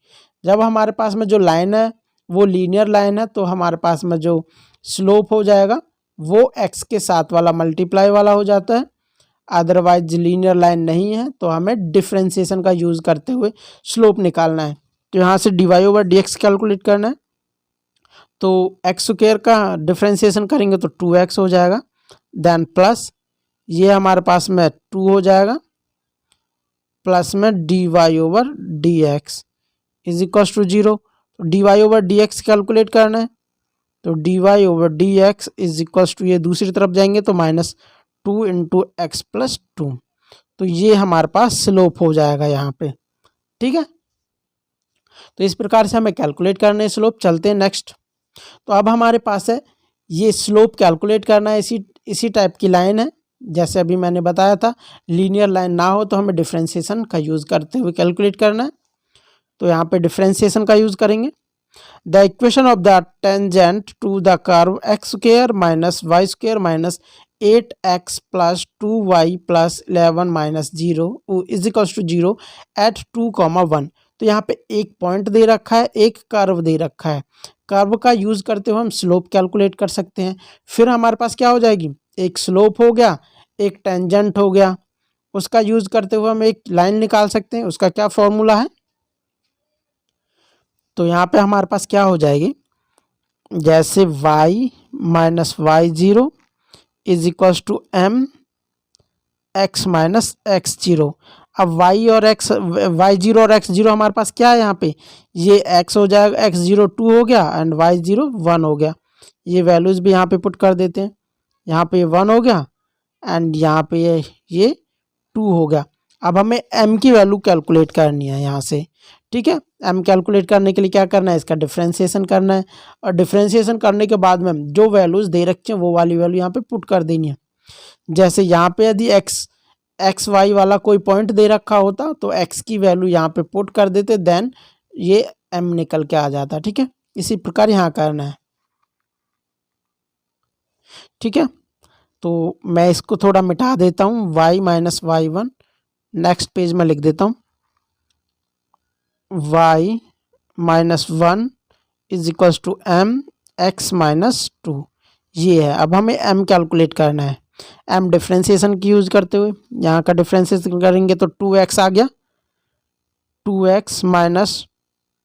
जब हमारे पास में जो लाइन है वो लीनियर लाइन है तो हमारे पास में जो स्लोप हो जाएगा वो एक्स के साथ वाला मल्टीप्लाई वाला हो जाता है। अदरवाइज लीनियर लाइन नहीं है तो हमें डिफ्रेंसिएशन का यूज़ करते हुए स्लोप निकालना है। तो यहाँ से d Y over D x calculate करना है, तो एक्स स्क्वायर का डिफ्रेंसिएशन करेंगे तो 2x हो जाएगा, देन प्लस ये हमारे पास में 2 हो जाएगा, प्लस में D Y over D X is equal to zero. तो D Y over D x calculate करना है, तो D Y over D X is equal to, ये दूसरी तरफ जाएंगे तो माइनस 2 इंटू एक्स प्लस 2, तो ये हमारे पास स्लोप हो जाएगा यहाँ पे, ठीक है। तो इस प्रकार से हमें कैलकुलेट करना है स्लोप। चलते हैं नेक्स्ट। तो अब हमारे पास है ये स्लोप कैलकुलेट करना है, इसी टाइप की लाइन है जैसे अभी मैंने बताया था। लीनियर लाइन ना हो तो हमें डिफ्रेंसिएशन का यूज़ करते हुए कैलकुलेट करना है, तो यहाँ पे डिफ्रेंसिएशन का यूज़ करेंगे। The equation of the tangent to the curve x square minus y square minus 8x plus 2y plus 11 minus 0 is equals to 0 at 2,1। तो यहाँ पे एक पॉइंट दे रखा है, एक कर्व दे रखा है, कर्व का यूज़ करते हुए हम स्लोप कैलकुलेट कर सकते हैं। फिर हमारे पास क्या हो जाएगी, एक स्लोप हो गया, एक टेंजेंट हो गया, उसका यूज़ करते हुए हम एक लाइन निकाल सकते हैं। उसका क्या फॉर्मूला है, तो यहाँ पे हमारे पास क्या हो जाएगी, जैसे y minus y zero is equals to M x minus x zero. अब y और x, वाई जीरो और एक्स जीरो हमारे पास क्या है यहाँ पे, ये x हो जाएगा, एक्स जीरो 2 हो गया एंड वाई जीरो 1 हो गया। ये वैल्यूज़ भी यहाँ पे पुट कर देते हैं, यहाँ पे 1 हो गया एंड यहाँ पे ये 2 हो गया। अब हमें m की वैल्यू कैलकुलेट करनी है यहाँ से, ठीक है। m कैलकुलेट करने के लिए क्या करना है, इसका डिफ्रेंसिएशन करना है, और डिफ्रेंसिएशन करने के बाद में जो वैल्यूज़ दे रखे हैं वो वाली वैल्यू यहाँ पे पुट कर देनी है। जैसे यहाँ पे यदि एक्स वाई वाला कोई पॉइंट दे रखा होता तो x की वैल्यू यहाँ पे पुट कर देते, देन ये m निकल के आ जाता, ठीक है। इसी प्रकार यहाँ करना है, ठीक है। तो मैं इसको थोड़ा मिटा देता हूँ, y minus y one, next page में लिख देता हूँ y minus one is equals to M x minus 2, ये है। अब हमें m कैलकुलेट करना है, m डिफ्रेंसिएशन की यूज़ करते हुए यहाँ का डिफ्रेंसिएशन करेंगे तो 2x आ गया, 2x माइनस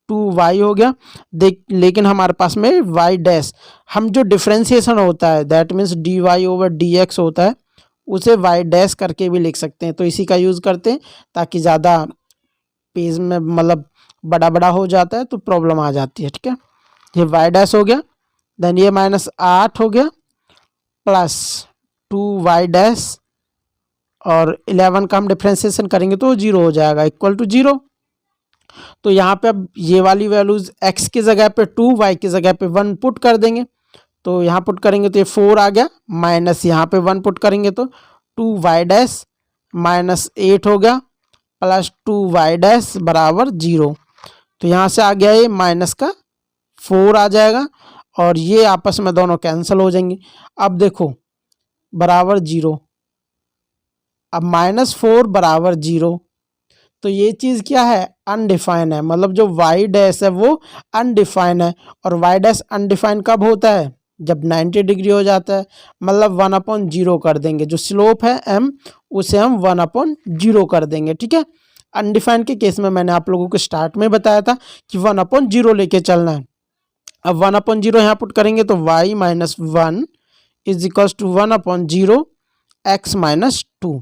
2y हो गया। देख लेकिन हमारे पास में y डैश, हम जो डिफ्रेंसिएशन होता है that means d Y over D x होता है उसे y डैश करके भी लिख सकते हैं, तो इसी का यूज़ करते हैं ताकि ज़्यादा पेज में मतलब बड़ा बड़ा हो जाता है तो प्रॉब्लम आ जाती है, ठीक है। ये y डैश हो गया, देन ये माइनस 8 हो गया प्लस 2y डैश और 11 का हम डिफ्रेंसिएशन करेंगे तो 0 हो जाएगा, इक्वल टू 0। तो यहाँ पे अब ये वाली वैल्यूज़ x की जगह पे 2, y की जगह पे 1 पुट कर देंगे तो यहाँ पुट करेंगे तो ये 4 आ गया, माइनस यहाँ पे 1 पुट करेंगे तो 2y डैश माइनस 8 हो गया, प्लस 2y डैश बराबर 0। तो यहाँ से आ गया ये माइनस का 4 आ जाएगा और ये आपस में दोनों कैंसिल हो जाएंगे। अब देखो बराबर 0, अब -4 बराबर 0, तो ये चीज़ क्या है, अनडिफाइन है, मतलब जो y डैश है वो अनडिफाइन है। और y डैश अनडिफाइन कब होता है, जब 90 डिग्री हो जाता है, मतलब 1/0 कर देंगे। जो स्लोप है m उसे हम 1/0 कर देंगे, ठीक है। अनडिफाइन के केस में मैंने आप लोगों को स्टार्ट में बताया था कि 1/0 लेके चलना है। अब 1/0 यहाँ पुट करेंगे तो y minus 1 is equals to 1/0 x minus 2।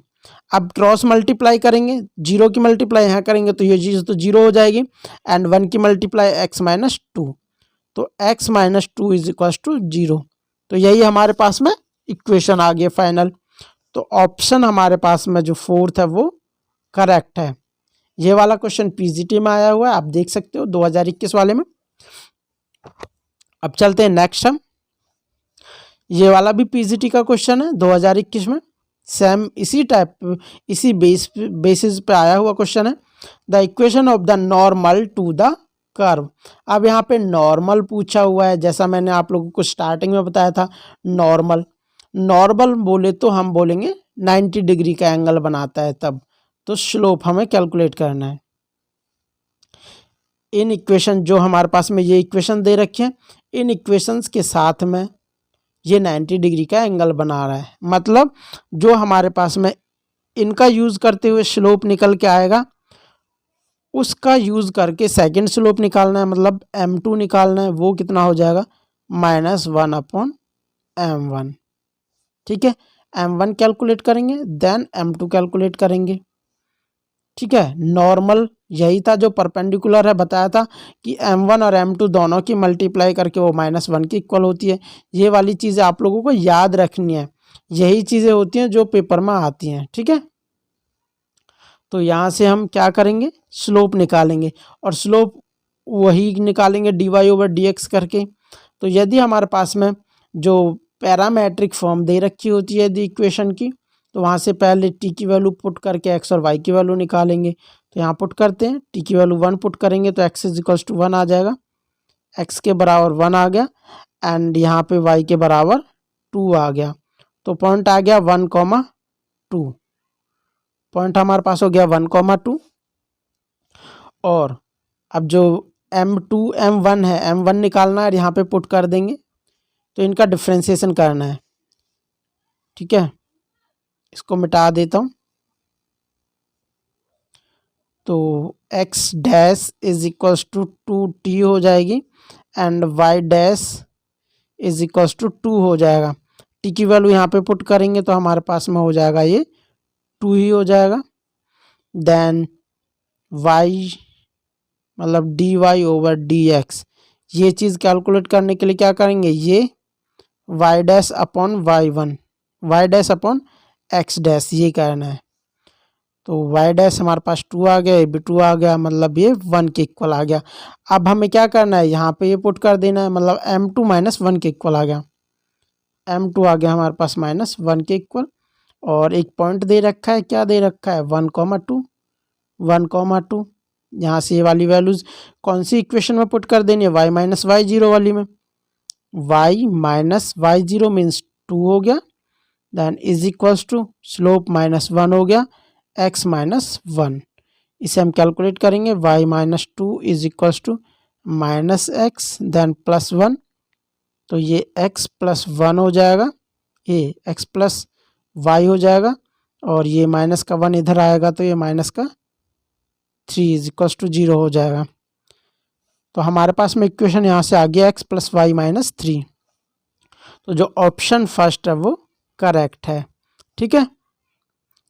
अब क्रॉस मल्टीप्लाई करेंगे, 0 की मल्टीप्लाई यहाँ करेंगे तो ये चीज़ तो 0 हो जाएगी, एंड 1 की मल्टीप्लाई x माइनस 2, तो x minus 2 is equals to 0। तो यही हमारे पास में इक्वेशन आ गया फाइनल। तो ऑप्शन हमारे पास में जो 4th है वो करेक्ट है। ये वाला क्वेश्चन पीजीटी में आया हुआ है, आप देख सकते हो 2021 वाले में। अब चलते हैं नेक्स्ट हम, ये वाला भी पीजीटी का क्वेश्चन है 2021 में, सेम इसी टाइप इसी बेसिस पे आया हुआ क्वेश्चन है। The equation of the normal to the curve. अब यहाँ पे नॉर्मल पूछा हुआ है, जैसा मैंने आप लोगों को स्टार्टिंग में बताया था। नॉर्मल बोले तो हम बोलेंगे 90 डिग्री का एंगल बनाता है तब, तो स्लोप हमें कैलकुलेट करना है। इन इक्वेशन जो हमारे पास में ये इक्वेशन दे रखे हैं, इन इक्वेशंस के साथ में ये 90 डिग्री का एंगल बना रहा है, मतलब जो हमारे पास में इनका यूज़ करते हुए स्लोप निकल के आएगा, उसका यूज़ करके सेकंड स्लोप निकालना है, मतलब m2 निकालना है। वो कितना हो जाएगा, -1/m1, ठीक है। m1 कैलकुलेट करेंगे, देन m2 कैलकुलेट करेंगे, ठीक है। नॉर्मल यही था जो परपेंडिकुलर है, बताया था कि m1 और m2 दोनों की मल्टीप्लाई करके वो -1 की इक्वल होती है। ये वाली चीज़ें आप लोगों को याद रखनी है, यही चीज़ें होती हैं जो पेपर में आती हैं, ठीक है। तो यहाँ से हम क्या करेंगे, स्लोप निकालेंगे, और स्लोप वही निकालेंगे dy/dx करके। तो यदि हमारे पास में जो पैरामेट्रिक फॉर्म दे रखी होती है यदि इक्वेशन की, तो वहाँ से पहले t की वैल्यू पुट करके x और y की वैल्यू निकालेंगे। तो यहाँ पुट करते हैं, t की वैल्यू 1 पुट करेंगे तो x इज इक्वल्स टू 1 आ जाएगा, x के बराबर 1 आ गया, एंड यहाँ पे y के बराबर 2 आ गया। तो पॉइंट आ गया 1,2, पॉइंट हमारे पास हो गया 1,2। और अब जो m2 m1 है, m1 निकालना है, यहाँ पे पुट कर देंगे, तो इनका डिफ्रेंशिएशन करना है, ठीक है। इसको मिटा देता हूँ, तो x dash is equals to 2t हो जाएगी, and y dash is equals to 2 हो जाएगा। t की वैल्यू यहाँ पे पुट करेंगे तो हमारे पास में हो जाएगा ये 2 ही हो जाएगा। देन y मतलब dy/dx, ये चीज़ कैलकुलेट करने के लिए क्या करेंगे, ये y dash upon y1, y dash upon x dash, ये करना है। तो y डैश हमारे पास 2 आ गया, ये भी 2 आ गया, मतलब ये 1 के इक्वल आ गया। अब हमें क्या करना है, यहाँ पे ये पुट कर देना है, मतलब m2 -1 के इक्वल आ गया, m2 आ गया हमारे पास -1 के इक्वल। और एक पॉइंट दे रखा है, क्या दे रखा है, 1,2, 1,2। यहाँ से ये वाली वैल्यूज़ कौन सी इक्वेशन में पुट कर देनी है, y माइनस y0 वाली में। y माइनस y0 मीन्स 2 हो गया, then is equals to slope -1 हो गया, x -1। इसे हम कैलकुलेट करेंगे, y minus 2 is equals to -x then +1, तो ये x +1 हो जाएगा, ये x प्लस y हो जाएगा, और ये माइनस का 1 इधर आएगा तो ये माइनस का 3 इज इक्वल्स टू 0 हो जाएगा। तो हमारे पास में इक्वेशन यहाँ से आ गया x + y - 3। तो जो ऑप्शन फर्स्ट है वो करेक्ट है, ठीक है।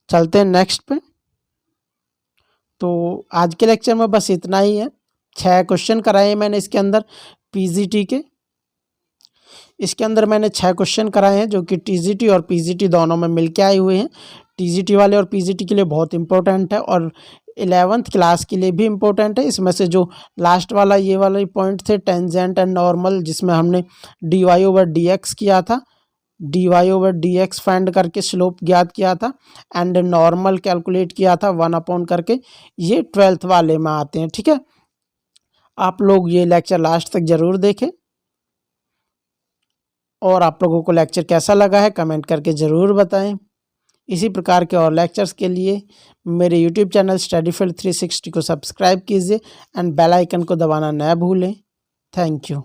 चलते हैं नेक्स्ट पे। तो आज के लेक्चर में बस इतना ही है, 6 क्वेश्चन कराए हैं मैंने इसके अंदर पीजीटी के। इसके अंदर मैंने 6 क्वेश्चन कराए हैं जो कि टीजीटी और पीजीटी दोनों में मिलके आए हुए हैं। टीजीटी वाले और पीजीटी के लिए बहुत इंपॉर्टेंट है, और 11th क्लास के लिए भी इम्पोर्टेंट है। इसमें से जो लास्ट वाला ये वाला पॉइंट थे टेंजेंट एंड नॉर्मल, जिसमें हमने dy/dx किया था, dy/dx फाइंड करके स्लोप ज्ञात किया था एंड नॉर्मल कैलकुलेट किया था 1 करके, ये 12th वाले में आते हैं। ठीक है, आप लोग ये लेक्चर लास्ट तक जरूर देखें और आप लोगों को लेक्चर कैसा लगा है कमेंट करके ज़रूर बताएं। इसी प्रकार के और लेक्चर्स के लिए मेरे यूट्यूब चैनल स्टडीफील्ड 360 को सब्सक्राइब कीजिए एंड बेल आइकन को दबाना न भूलें। Thank you.